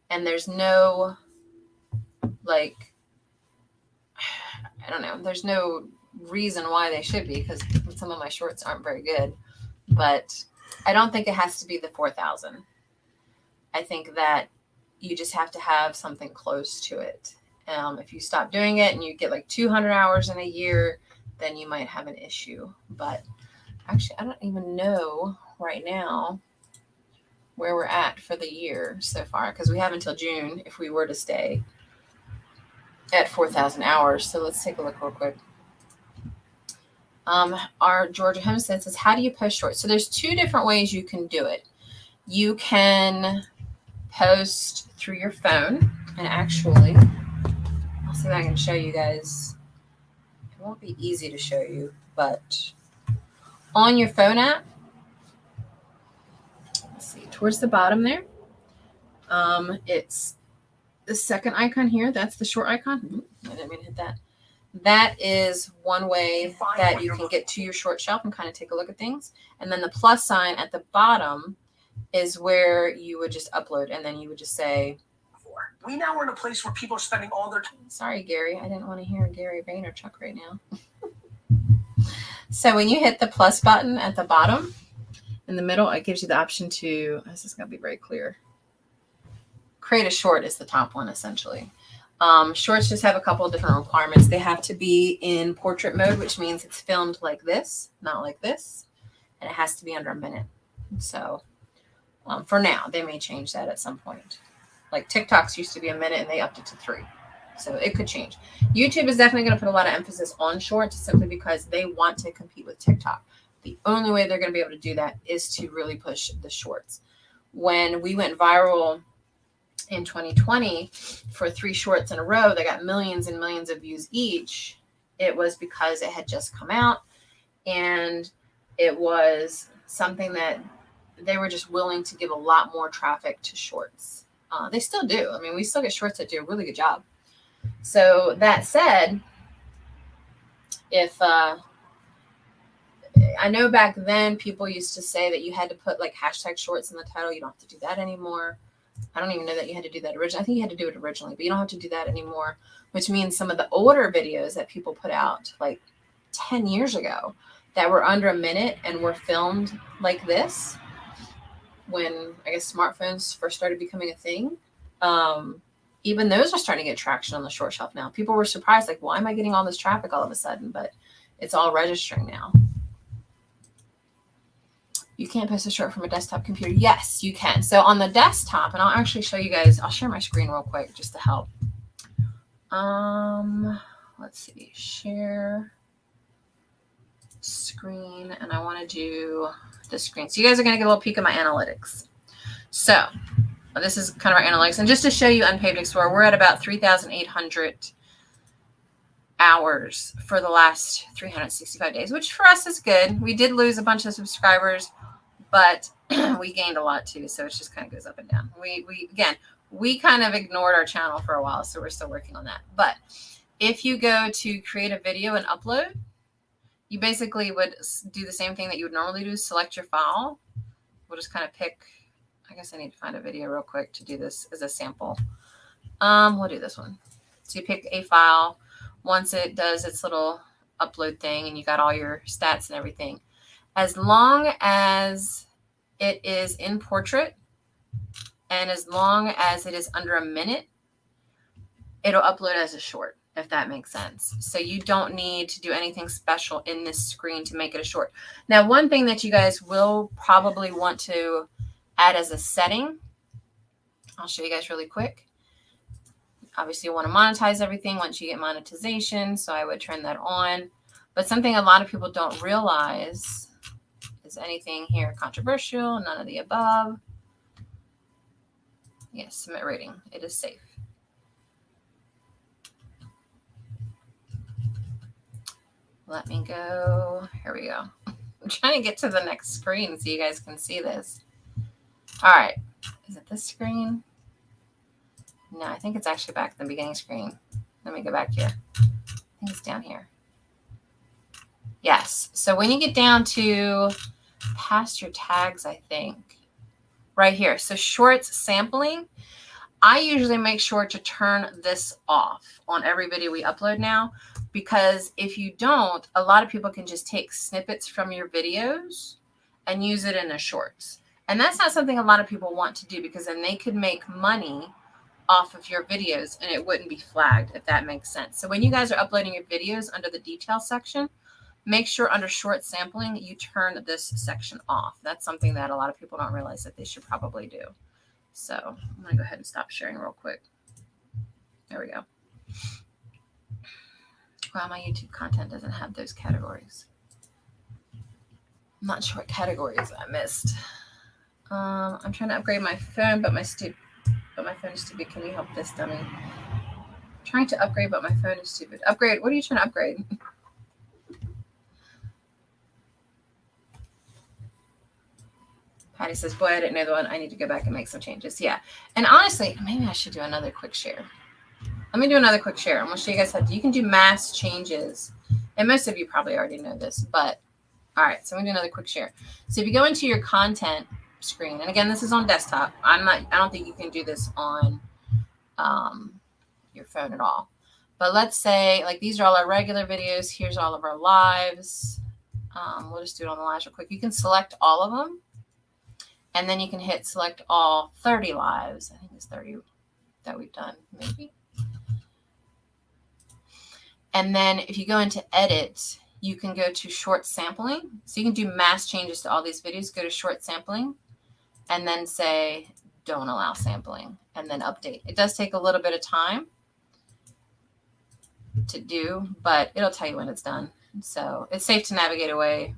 And there's no, like, I don't know, there's no reason why they should be, because some of my shorts aren't very good. But I don't think it has to be the 4,000. I think that you just have to have something close to it. If you stop doing it and you get like 200 hours in a year, then you might have an issue. But actually, I don't even know right now where we're at for the year so far, because we have until June if we were to stay at 4,000 hours. So let's take a look real quick. Our Georgia Homestead says, how do you post shorts? So there's two different ways you can do it. You can post through your phone, and actually, I'll see if I can show you guys. It won't be easy to show you, but on your phone app, let's see, towards the bottom there, it's the second icon here. That's the short icon. I didn't mean to hit that. That is one way that you can get to your short shelf and kind of take a look at things. And then the plus sign at the bottom is where you would just upload, and then you would just say, we now are in a place where people are spending all their time. Sorry, Gary. I didn't want to hear Gary Vaynerchuk right now. So when you hit the plus button at the bottom in the middle, it gives you the option to, this is going to be very clear. Create a short is the top one, essentially. Shorts just have a couple of different requirements. They have to be in portrait mode, which means it's filmed like this, not like this. And it has to be under a minute. So for now, they may change that at some point. Like TikToks used to be a minute and they upped it to 3. So it could change. YouTube is definitely going to put a lot of emphasis on shorts simply because they want to compete with TikTok. The only way they're going to be able to do that is to really push the shorts. When we went viral in 2020 for 3 shorts in a row, they got millions and millions of views each. It was because it had just come out and it was something that they were just willing to give a lot more traffic to shorts. They still do. I mean, we still get shorts that do a really good job. So that said, if I know back then people used to say that you had to put like hashtag shorts in the title. You don't have to do that anymore. I don't even know that you had to do that originally. I think you had to do it originally, but you don't have to do that anymore, which means some of the older videos that people put out like 10 years ago that were under a minute and were filmed like this, when I guess smartphones first started becoming a thing, even those are starting to get traction on the short shelf now. People were surprised, like, why am I getting all this traffic all of a sudden? But it's all registering now. You can't post a short from a desktop computer. Yes, you can. So on the desktop, and I'll actually show you guys, I'll share my screen real quick just to help. Let's see, share screen, and I want to do the screen. So you guys are going to get a little peek at my analytics. So this is kind of our analytics. And just to show you Unpaid Explorer, we're at about 3,800 hours for the last 365 days, which for us is good. We did lose a bunch of subscribers, but we gained a lot too. So it just kind of goes up and down. We kind of ignored our channel for a while, so we're still working on that. But if you go to create a video and upload, you basically would do the same thing that you would normally do. Select your file. We'll just kind of pick, I guess I need to find a video real quick to do this as a sample. We'll do this one. So you pick a file. Once it does its little upload thing and you got all your stats and everything, as long as it is in portrait and as long as it is under a minute, it'll upload as a short, if that makes sense. So you don't need to do anything special in this screen to make it a short. Now, one thing that you guys will probably want to add as a setting I'll show you guys really quick. Obviously, you want to monetize everything once you get monetization, so I would turn that on. But something a lot of people don't realize is anything here controversial, none of the above. Yes, submit rating. It is safe. Let me go. Here we go. I'm trying to get to the next screen so you guys can see this. All right. Is it this screen? No, I think it's actually back at the beginning screen. Let me go back here. I think it's down here. Yes. So when you get down to past your tags, I think, right here. So shorts sampling, I usually make sure to turn this off on every video we upload now, because if you don't, a lot of people can just take snippets from your videos and use it in their shorts. And that's not something a lot of people want to do, because then they could make money off of your videos and it wouldn't be flagged, if that makes sense. So when you guys are uploading your videos under the details section, make sure under short sampling, you turn this section off. That's something that a lot of people don't realize that they should probably do. So I'm going to go ahead and stop sharing real quick. There we go. Wow, my YouTube content doesn't have those categories. I'm not sure what categories I missed. I'm trying to upgrade my phone, but my phone is stupid. Can you help this dummy? I'm trying to upgrade, but my phone is stupid. Upgrade? What are you trying to upgrade? Patty says, boy, I didn't know the one. I need to go back and make some changes. Yeah. And honestly, maybe I should do another quick share. Let me do another quick share. I'm going to show you guys how you can do mass changes. And most of you probably already know this, but all right. So I'm going to do another quick share. So if you go into your content screen, and again, this is on desktop. I don't think you can do this on your phone at all. But let's say, like, these are all our regular videos. Here's all of our lives. We'll just do it on the lives real quick. You can select all of them. And then you can hit select all 30 lives. I think it's 30 that we've done, maybe. And then if you go into edit, you can go to short sampling. So you can do mass changes to all these videos. Go to short sampling and then say, don't allow sampling, and then update. It does take a little bit of time to do, but it'll tell you when it's done. So it's safe to navigate away,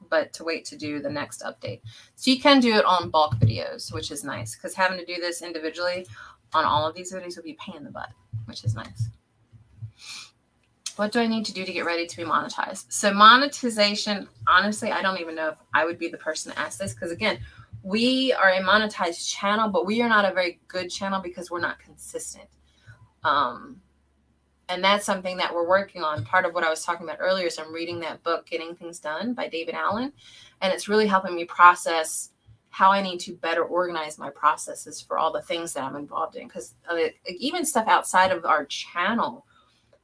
but to wait to do the next update. So you can do it on bulk videos, which is nice, because having to do this individually on all of these videos would be a pain in the butt, which is nice. What do I need to do to get ready to be monetized? So monetization, honestly, I don't even know if I would be the person to ask this, because again, we are a monetized channel, but we are not a very good channel because we're not consistent. And that's something that we're working on. Part of what I was talking about earlier is I'm reading that book, Getting Things Done by David Allen. And it's really helping me process how I need to better organize my processes for all the things that I'm involved in. Because even stuff outside of our channel,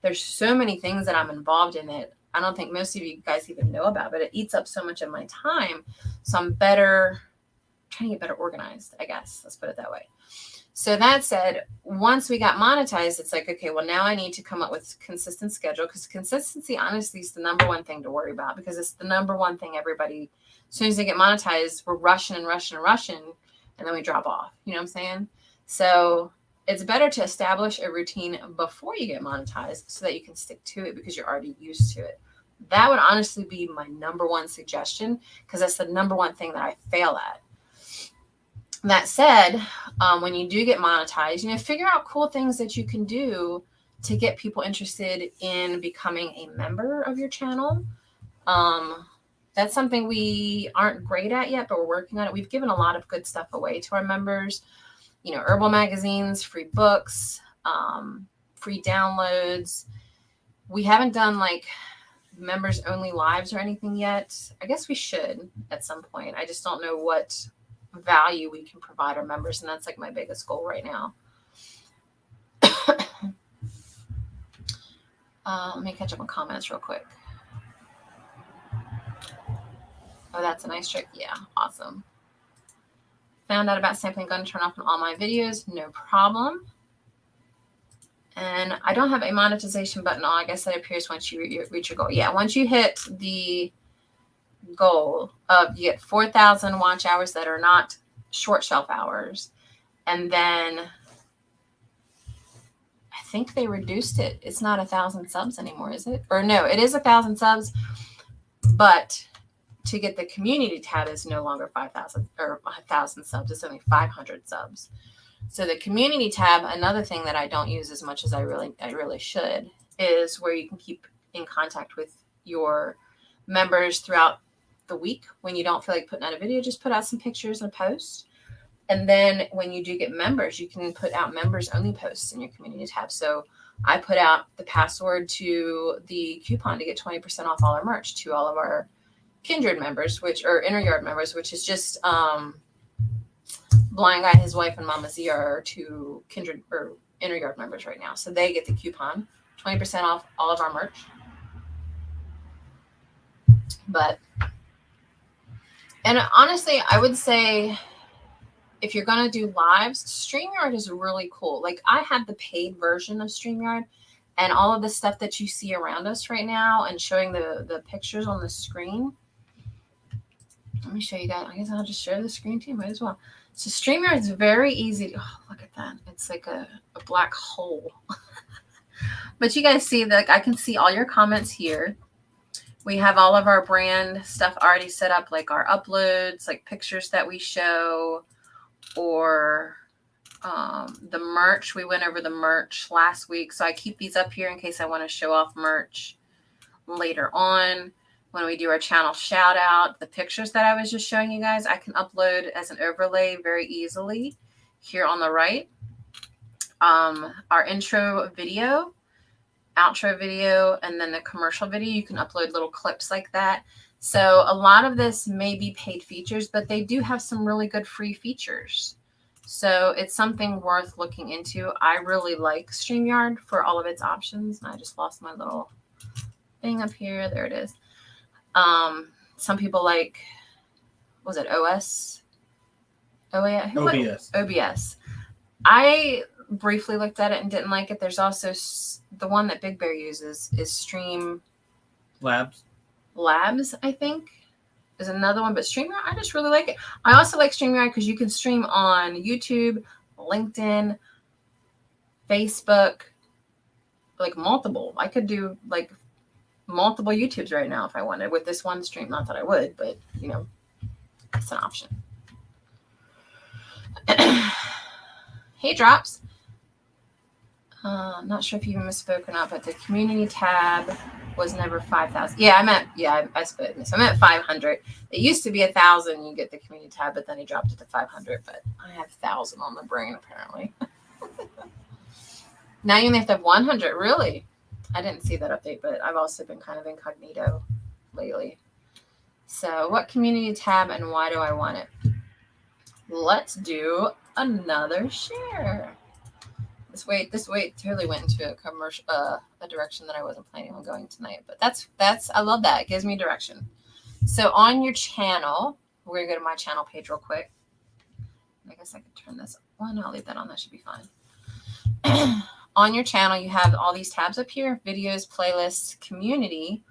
there's so many things that I'm involved in that I don't think most of you guys even know about, but it eats up so much of my time. So I'm trying to get better organized, I guess. Let's put it that way. So that said, once we got monetized, it's like, okay, well, now I need to come up with a consistent schedule, because consistency, honestly, is the number one thing to worry about, because it's the number one thing everybody, as soon as they get monetized, we're rushing and rushing and rushing, and then we drop off. You know what I'm saying? So it's better to establish a routine before you get monetized so that you can stick to it because you're already used to it. That would honestly be my number one suggestion, because that's the number one thing that I fail at. That said, when you do get monetized, figure out cool things that you can do to get people interested in becoming a member of your channel. That's something we aren't great at yet, but we're working on it. We've given a lot of good stuff away to our members, herbal magazines, free books, free downloads. We haven't done like members only lives or anything yet. I guess we should at some point. I just don't know what value we can provide our members, and that's like my biggest goal right now. Let me catch up on comments real quick. Oh, that's a nice trick. Yeah, awesome. Found out about sampling, going to turn off on all my videos. No problem. And I don't have a monetization button on. I guess that appears once you reach your goal. Yeah, once you hit the goal of, you get 4,000 watch hours that are not short shelf hours, And then I think they reduced it. It's not 1,000 subs anymore, is it? Or no, it is 1,000 subs, but to get the community tab is no longer 5,000 or 1,000 subs. It's only 500 subs. So the community tab, another thing that I don't use as much as I really should, is where you can keep in contact with your members throughout the week. When you don't feel like putting out a video, just put out some pictures and post. And then when you do get members, you can put out members only posts in your community tab. So I put out the password to the coupon to get 20% off all our merch to all of our Kindred members, or Inner Yard members, which is just Blind Guy, his wife, and Mama Z are two Kindred or Inner Yard members right now. So they get the coupon, 20% off all of our merch. And honestly, I would say if you're going to do lives, StreamYard is really cool. Like, I have the paid version of StreamYard, and all of the stuff that you see around us right now and showing the pictures on the screen. Let me show you guys. I guess I'll just share the screen too. Might as well. So StreamYard is very easy. Oh, look at that. It's like a black hole. But you guys see that I can see all your comments here. We have all of our brand stuff already set up, like our uploads, like pictures that we show, or the merch. We went over the merch last week. So I keep these up here in case I want to show off merch later on. When we do our channel shout out, the pictures that I was just showing you guys, I can upload as an overlay very easily here on the right. Our intro video, outro video, and then the commercial video, you can upload little clips like that. So a lot of this may be paid features, but they do have some really good free features. So it's something worth looking into. I really like StreamYard for all of its options. And I just lost my little thing up here. There it is. Some people like, was it OBS? OBS. I briefly looked at it and didn't like it. There's also the one that Big Bear uses is Stream Labs, I think, is another one. But StreamYard, I just really like it. I also like StreamYard because you can stream on YouTube, LinkedIn, Facebook, like multiple. I could do like multiple YouTubes right now if I wanted with this one stream. Not that I would, but you know, it's an option. Hey, Drops. Not sure if you misspoke or not, but the community tab was never 5,000. Yeah, I spoke this. I meant 500. It used to be 1,000. You get the community tab, but then he dropped it to 500. But I have 1,000 on the brain apparently. Now you only have to have 100. Really? I didn't see that update, but I've also been kind of incognito lately. So what community tab and why do I want it? Let's do another share. This weight totally went into a commercial, a direction that I wasn't planning on going tonight. But that's I love that. It gives me direction. So on your channel, we're gonna go to my channel page real quick. I guess I could turn this. Well, no, I'll leave that on. That should be fine. On your channel, you have all these tabs up here: videos, playlists, community,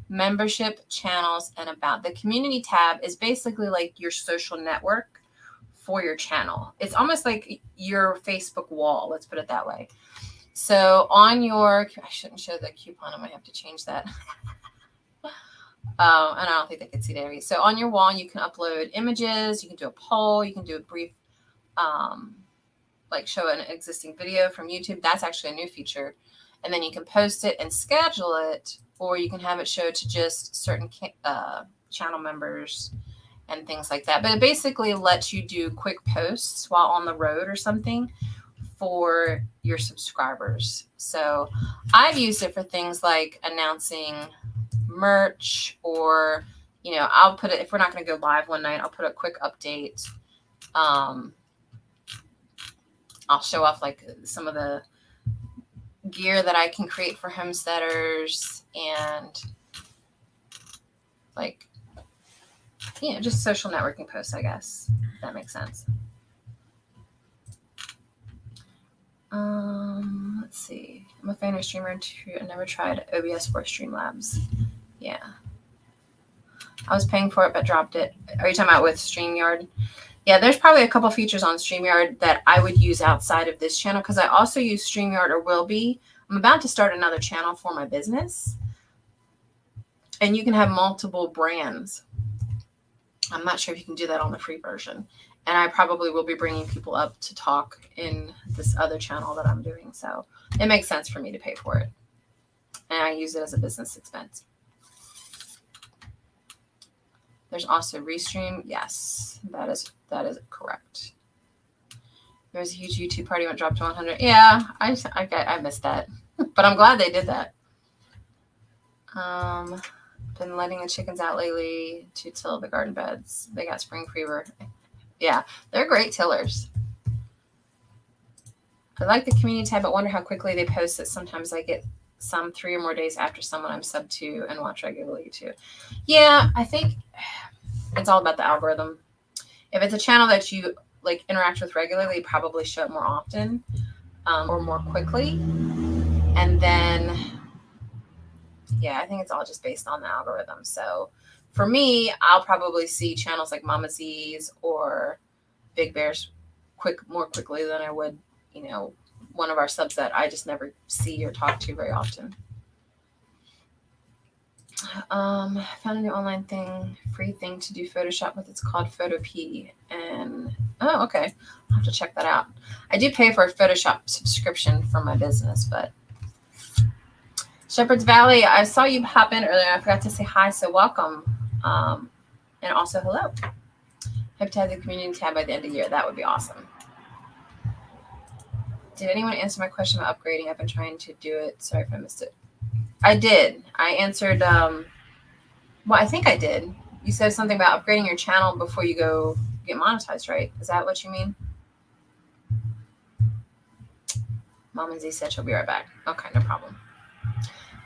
membership, channels, and about. The community tab is basically like your social network for your channel. It's almost like your Facebook wall. Let's put it that way. So on your, I shouldn't show the coupon. I might have to change that. And I don't think they can see that. So on your wall, you can upload images. You can do a poll. You can do a brief, like show an existing video from YouTube. That's actually a new feature. And then you can post it and schedule it, or you can have it show to just certain channel members and things like that. But it basically lets you do quick posts while on the road or something for your subscribers. So I've used it for things like announcing merch, or, you know, I'll put it, if we're not going to go live one night, I'll put a quick update. I'll show off like some of the gear that I can create for homesteaders, and like, you know, just social networking posts, I guess, if that makes sense. Let's see. I'm a fan of Streamer too. I never tried OBS for Streamlabs. Yeah. I was paying for it, but dropped it. Are you talking about with StreamYard? Yeah, there's probably a couple features on StreamYard that I would use outside of this channel because I also use StreamYard or will be. I'm about to start another channel for my business. And you can have multiple brands. I'm not sure if you can do that on the free version. And I probably will be bringing people up to talk in this other channel that I'm doing. So it makes sense for me to pay for it. And I use it as a business expense. There's also Restream. Yes, that is correct. There was a huge YouTube party when it dropped to 100. Yeah, I missed that. But I'm glad they did that. Been letting the chickens out lately to till the garden beds. They got spring fever. Yeah, they're great tillers. I like the community tab, but wonder how quickly they post it. Sometimes I get some 3 or more days after someone I'm sub to and watch regularly too. Yeah, I think it's all about the algorithm. If it's a channel that you like interact with regularly, probably show it more often or more quickly. And then, yeah, I think it's all just based on the algorithm. So for me, I'll probably see channels like Mama Z's or Big Bears more quickly than I would, you know, one of our subs that I just never see or talk to very often. Found a new online free thing to do Photoshop with. It's called Photopea. And oh, okay. I'll have to check that out. I do pay for a Photoshop subscription for my business, but Shepherd's Valley, I saw you hop in earlier. I forgot to say hi, so welcome. And also hello. Hope to have the community tab by the end of the year. That would be awesome. Did anyone answer my question about upgrading? I've been trying to do it. Sorry if I missed it. I did. I answered, well, I think I did. You said something about upgrading your channel before you go get monetized, right? Is that what you mean? Mama Z said she'll be right back. Okay, no problem.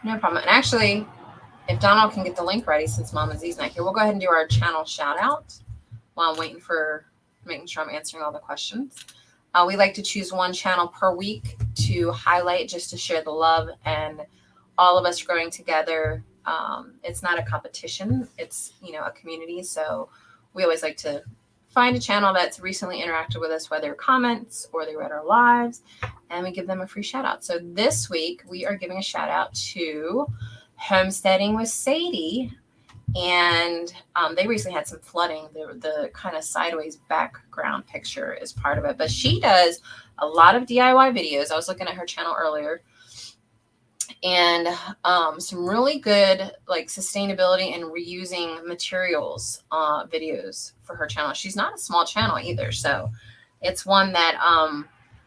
No problem. And actually, if Donald can get the link ready since Mama Z's not here, we'll go ahead and do our channel shout out while I'm waiting for making sure I'm answering all the questions. We like to choose one channel per week to highlight, just to share the love and all of us growing together. It's not a competition. It's, you know, a community. So we always like to find a channel that's recently interacted with us, whether comments or they read our lives, and we give them a free shout out. So this week we are giving a shout out to Homesteading with Sadie. And they recently had some flooding. The kind of sideways background picture is part of it. But she does a lot of DIY videos. I was looking at her channel earlier. And some really good like sustainability and reusing materials videos for her channel. She's not a small channel either. So it's one that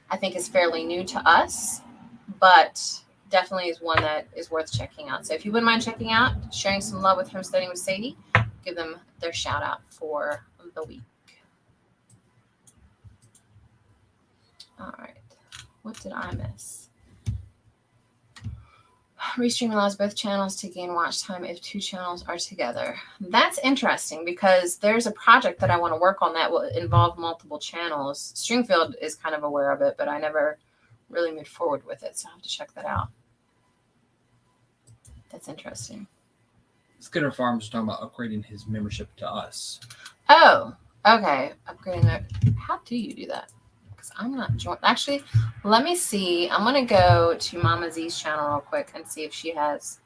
I think is fairly new to us. But definitely is one that is worth checking out. So if you wouldn't mind checking out, sharing some love with Homesteading with Sadie, give them their shout out for the week. All right. What did I miss? Restream allows both channels to gain watch time if 2 channels are together. That's interesting because there's a project that I want to work on that will involve multiple channels. Stringfield is kind of aware of it, but I never really moved forward with it. So I'll have to check that out. That's interesting. Skinner Farms is talking about upgrading his membership to us. Oh, okay. Upgrading that. How do you do that? Because I'm not joined. Actually, let me see. I'm going to go to Mama Z's channel real quick and see if she has.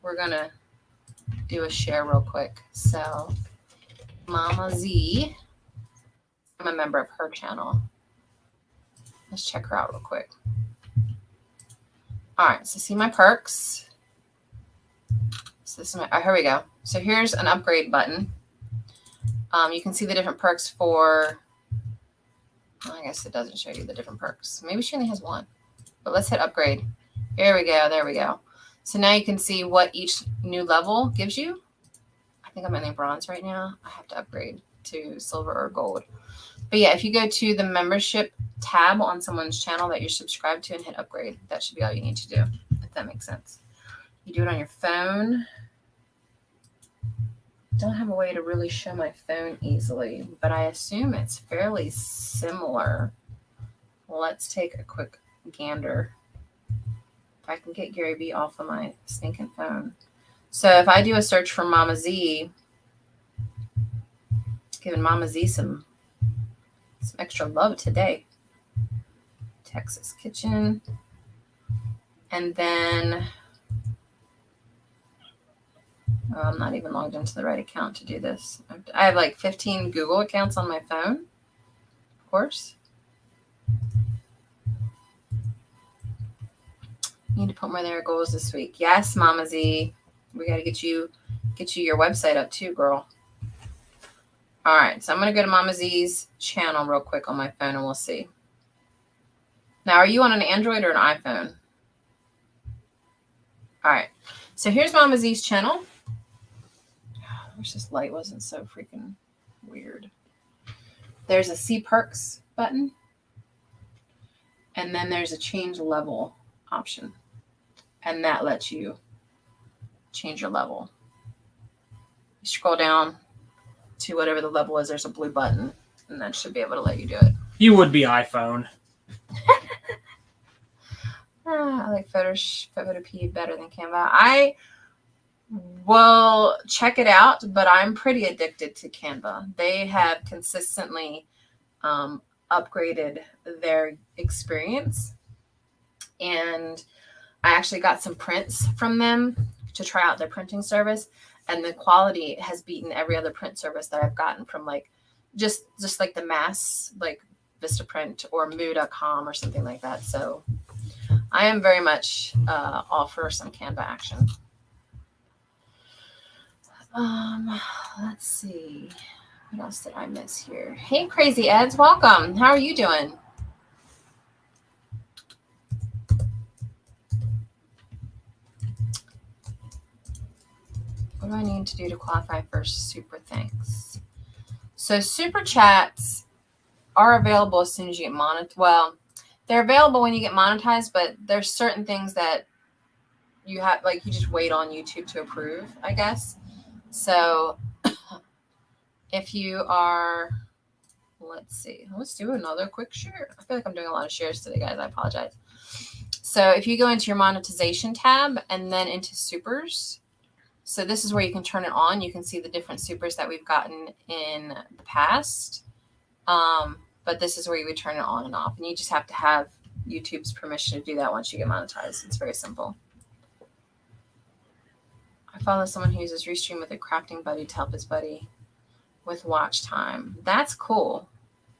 We're going to do a share real quick. So, Mama Z. I'm a member of her channel. Let's check her out real quick. All right, so see my perks. So this is my, here we go. So here's an upgrade button. You can see the different perks for, well, I guess it doesn't show you the different perks. Maybe she only has one, but let's hit upgrade. Here we go, there we go. So now you can see what each new level gives you. I think I'm in bronze right now. I have to upgrade to silver or gold. But yeah, if you go to the membership tab on someone's channel that you're subscribed to and hit upgrade, that should be all you need to do, if that makes sense. You do it on your phone. Don't have a way to really show my phone easily, but I assume it's fairly similar. Let's take a quick gander. If I can get Gary B off of my stinking phone. So if I do a search for Mama Z, giving Mama Z some extra love today. Texas Kitchen. And then, oh, I'm not even logged into the right account to do this. I have like 15 Google accounts on my phone, of course. Need to put more there goals this week. Yes, Mama Z. We got to get you your website up too, girl. All right, so I'm going to go to Mama Z's channel real quick on my phone and we'll see. Now, are you on an Android or an iPhone? All right, so here's Mama Z's channel. I wish this light wasn't so freaking weird. There's a See Perks button. And then there's a change level option. And that lets you change your level. You scroll down to whatever the level is. There's a blue button. And that should be able to let you do it. You would be iPhone. I like 𝙎𝙪𝙤𝙧𝙎𝙪𝙤𝙬 better than Canva. I will check it out, but I'm pretty addicted to Canva. They have consistently upgraded their experience. And I actually got some prints from them to try out their printing service. And the quality has beaten every other print service that I've gotten from like just like the mass, like Vistaprint or Moo.com or something like that. So I am very much all for some Canva action. Let's see. What else did I miss here? Hey, Crazy Eds, welcome. How are you doing? What do I need to do to qualify for super thanks? So super chats are available as soon as you get monetized. Well, they're available when you get monetized, but there's certain things that you have, like you just wait on YouTube to approve, I guess. So if you are, let's see, let's do another quick share. I feel like I'm doing a lot of shares today, guys. I apologize. So if you go into your monetization tab and then into supers, so this is where you can turn it on. You can see the different supers that we've gotten in the past. But this is where you would turn it on and off. And you just have to have YouTube's permission to do that once you get monetized. It's very simple. I follow someone who uses Restream with a crafting buddy to help his buddy with watch time. That's cool.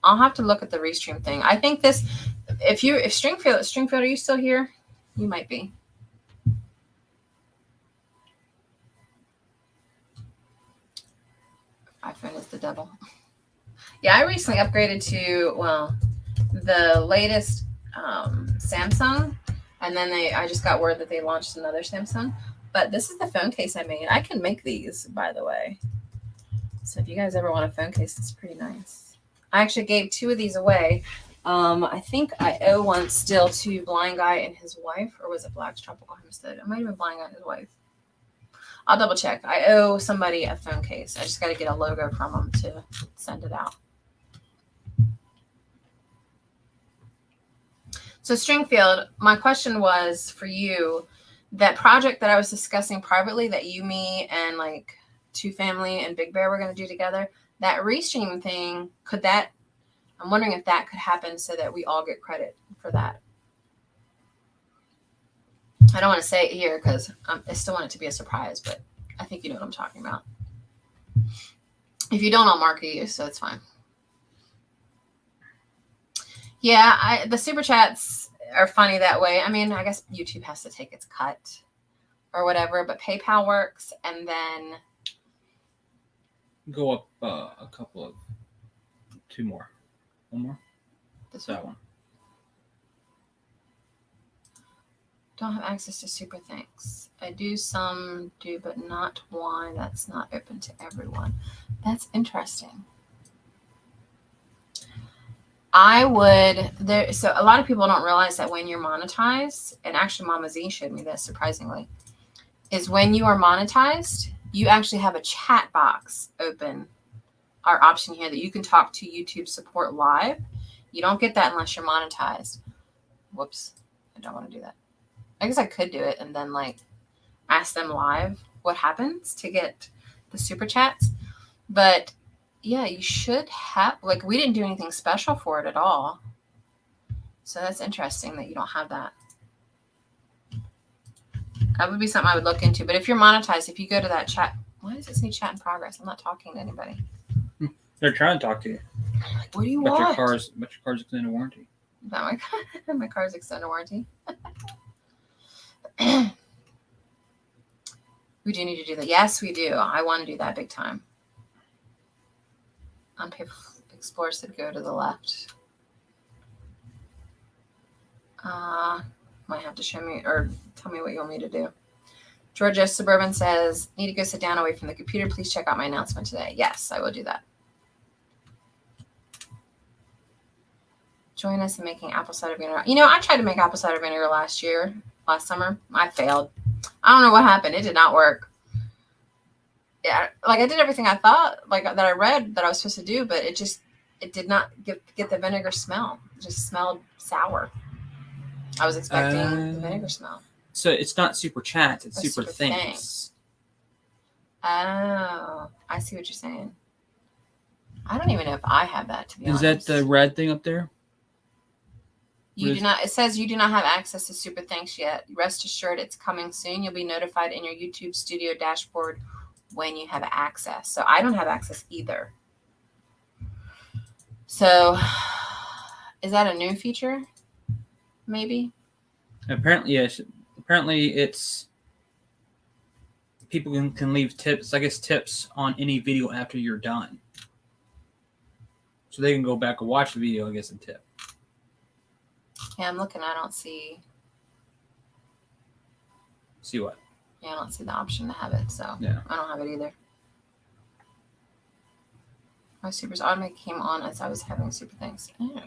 I'll have to look at the Restream thing. I think this, if Stringfield, are you still here? You might be. iPhone is the devil. Yeah, I recently upgraded to, well, the latest Samsung, and then I just got word that they launched another Samsung. But this is the phone case I made. I can make these, by the way. So if you guys ever want a phone case, it's pretty nice. I actually gave 2 of these away. I think I owe one still to Blind Guy and his wife, or was it Black's Tropical Homestead? It might have been Blind Guy and his wife. I'll double check. I owe somebody a phone case. I just got to get a logo from them to send it out. So Stringfield, my question was for you, that project that I was discussing privately that you, me, and like 2 Family and Big Bear were going to do together, that Restream thing, I'm wondering if that could happen so that we all get credit for that. I don't want to say it here because I still want it to be a surprise, but I think you know what I'm talking about. If you don't, I'll market you, so it's fine. Yeah, the super chats are funny that way. I mean, I guess YouTube has to take its cut or whatever, but PayPal works, and then go up a couple of 2 more. 1 more. That one. Don't have access to super thanks. I do some, but not why. That's not open to everyone. That's interesting. So a lot of people don't realize that when you're monetized, and actually Mama Z showed me this surprisingly, is when you are monetized, you actually have a chat box open, our option here that you can talk to YouTube support live. You don't get that unless you're monetized. Whoops, I don't want to do that. I guess I could do it and then like ask them live what happens to get the super chats. But Yeah, you should have, like, we didn't do anything special for it at all. So that's interesting that you don't have that. That would be something I would look into. But if you're monetized, if you go to that chat, why does it say chat in progress? I'm not talking to anybody. They're trying to talk to you. Like, what do you But want? your car's extended warranty. About my car's extended warranty. We do need to do that. Yes, we do. I want to do that big time. On paper Explorer said go to the left. Might have to show me or tell me what you want me to do. Georgia Suburban says, need to go sit down away from the computer. Please check out my announcement today. Yes, I will do that. Join us in making apple cider vinegar. You know, I tried to make apple cider vinegar last summer. I failed. I don't know what happened. It did not work. Yeah, like I did everything I thought, like that I read that I was supposed to do, but it did not get the vinegar smell. It just smelled sour. I was expecting the vinegar smell. So it's not super chats, it's super thanks. thanks. Oh, I see what you're saying. I don't even know if I have that, to be honest. Is that the red thing up there? You do not. It says you do not have access to Super Thanks yet. Rest assured, it's coming soon. You'll be notified in your YouTube Studio dashboard when you have access. So I don't have access either. So is that a new feature? Maybe. Apparently, yes. Apparently, it's people can leave tips. I guess tips on any video after you're done, so they can go back and watch the video. I guess and tip. Yeah, I'm looking. I don't see. See what? Yeah, I don't see the option to have it. So yeah, I don't have it either. My Supers automatic came on as I was having Super Thanks. Oh.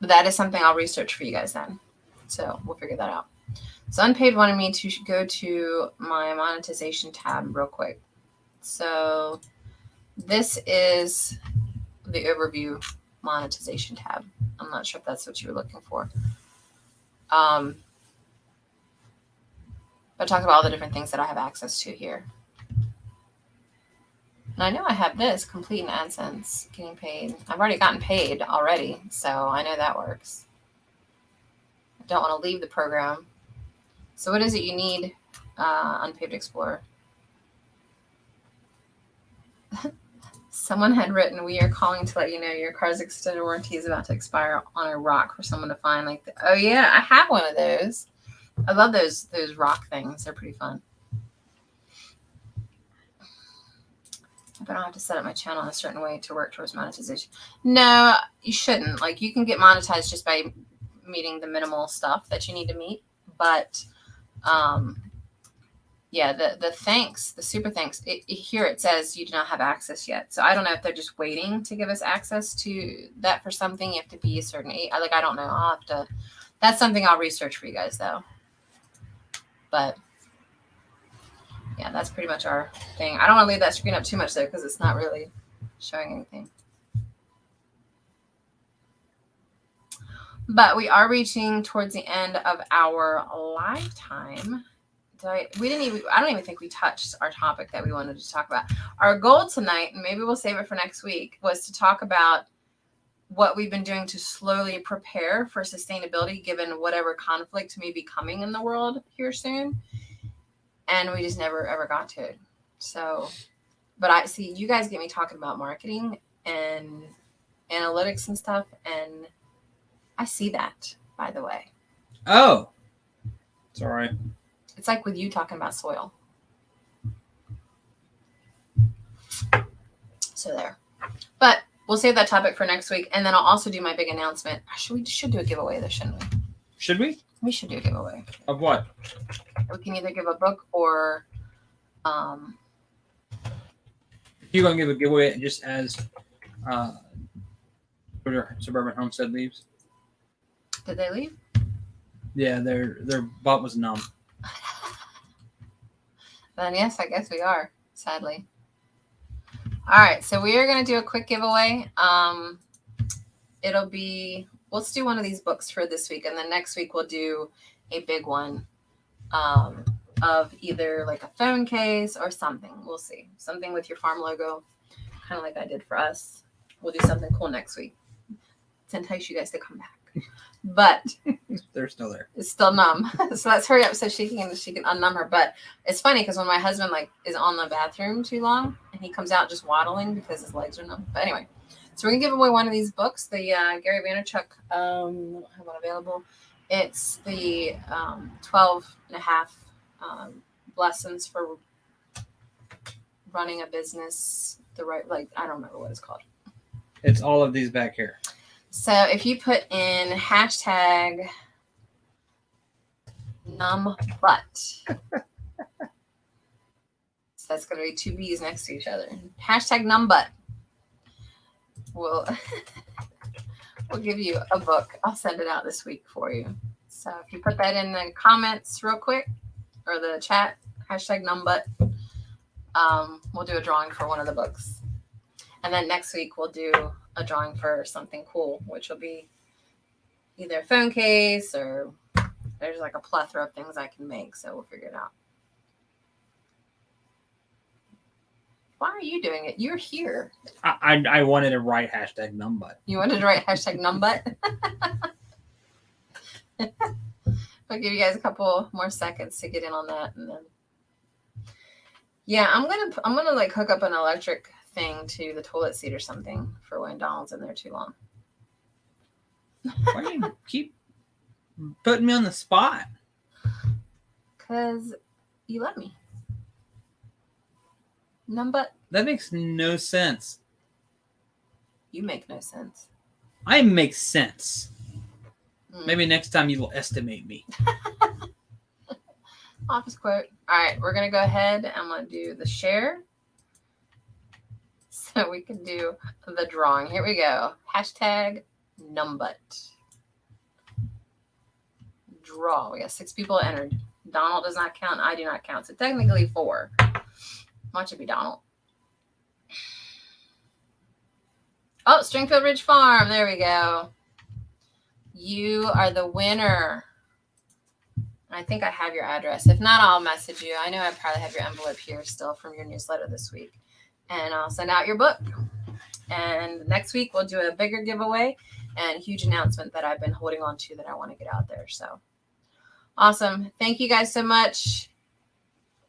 But that is something I'll research for you guys then. So we'll figure that out. So Unpaid wanted me to go to my monetization tab real quick. So this is the overview monetization tab. I'm not sure if that's what you were looking for. I talked about all the different things that I have access to here. And I know I have this complete in AdSense getting paid. I've already gotten paid already, so I know that works. I don't want to leave the program. So what is it you need, Unpaved Explorer? Someone had written, we are calling to let you know your car's extended warranty is about to expire on a rock for someone to find. Like, oh yeah, I have one of those. I love those rock things. They're pretty fun. I don't have to set up my channel in a certain way to work towards monetization. No, you shouldn't. Like, you can get monetized just by meeting the minimal stuff that you need to meet. But, yeah, the thanks, the super thanks, here it says you do not have access yet. So I don't know if they're just waiting to give us access to that for something. You have to be a certain age. Like, I don't know. I'll have to, that's something I'll research for you guys, though. But yeah, that's pretty much our thing. I don't want to leave that screen up too much, though, because it's not really showing anything. But we are reaching towards the end of our live time. I don't even think we touched our topic that we wanted to talk about. Our goal tonight, and maybe we'll save it for next week, was to talk about what we've been doing to slowly prepare for sustainability, given whatever conflict may be coming in the world here soon. And we just never, ever got to it. So, but I see you guys get me talking about marketing and analytics and stuff. And I see that, by the way. Oh, it's all right. It's like with you talking about soil. So there. But we'll save that topic for next week. And then I'll also do my big announcement. We should do a giveaway, though, shouldn't we? Should we? We should do a giveaway. Of what? We can either give a book or You're going to give a giveaway just as Suburban Homestead leaves? Did they leave? Yeah, their butt was numb. Then yes, I guess we are, sadly. All right, so we are going to do a quick giveaway. It'll be, let's do one of these books for this week, and then next week we'll do a big one of either like a phone case or something. We'll see. Something with your farm logo. kind of like I did for us. We'll do something cool next week to entice you guys to come back. But They're still there. it's still numb. So let's hurry up so she can unnumb her. But it's funny because when my husband like is on the bathroom too long and he comes out just waddling because his legs are numb. But anyway, so we're gonna give away one of these books, the Gary Vaynerchuk. I don't have one available. It's the 12 and a half lessons for running a business the right, like, I don't remember what it's called. It's all of these back here. So if you put in hashtag #numbutt, so that's going to be 2 B's next to each other. Hashtag #numbutt. We'll give you a book. I'll send it out this week for you. So if you put that in the comments real quick or the chat, hashtag #numbutt, we'll do a drawing for one of the books. And then next week we'll do a drawing for something cool, which will be either a phone case or there's like a plethora of things I can make. So we'll figure it out. Why are you doing it? You're here. I wanted to write hashtag #numbutt. You wanted to write hashtag #numbutt? I'll give you guys a couple more seconds to get in on that, and then yeah, I'm gonna like hook up an electric thing to the toilet seat or something for when Donald's in there too long. Why do you keep putting me on the spot? Because you let me. #numbutt. That makes no sense. You make no sense. I make sense. Maybe next time you will estimate me. Office quote. All right, we're going to go ahead. I'm going to do the share so we can do the drawing. Here we go. Hashtag #numbutt. Draw. We got 6 people entered. Donald does not count. I do not count. So technically 4. Watch it be Donald. Oh, Stringfield Ridge Farm. There we go. You are the winner. I think I have your address. If not, I'll message you. I know I probably have your envelope here still from your newsletter this week. And I'll send out your book. And next week, we'll do a bigger giveaway and a huge announcement that I've been holding on to that I want to get out there. So awesome. Thank you guys so much.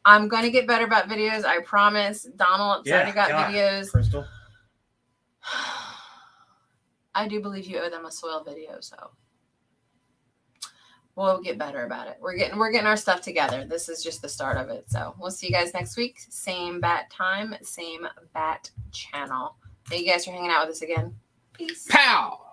I'm going to get better about videos. I promise. Donald's already got videos. Crystal. I do believe you owe them a soil video, so we'll get better about it. We're getting our stuff together. This is just the start of it. So we'll see you guys next week. Same bat time, same bat channel. Thank you guys for hanging out with us again. Peace. Pow!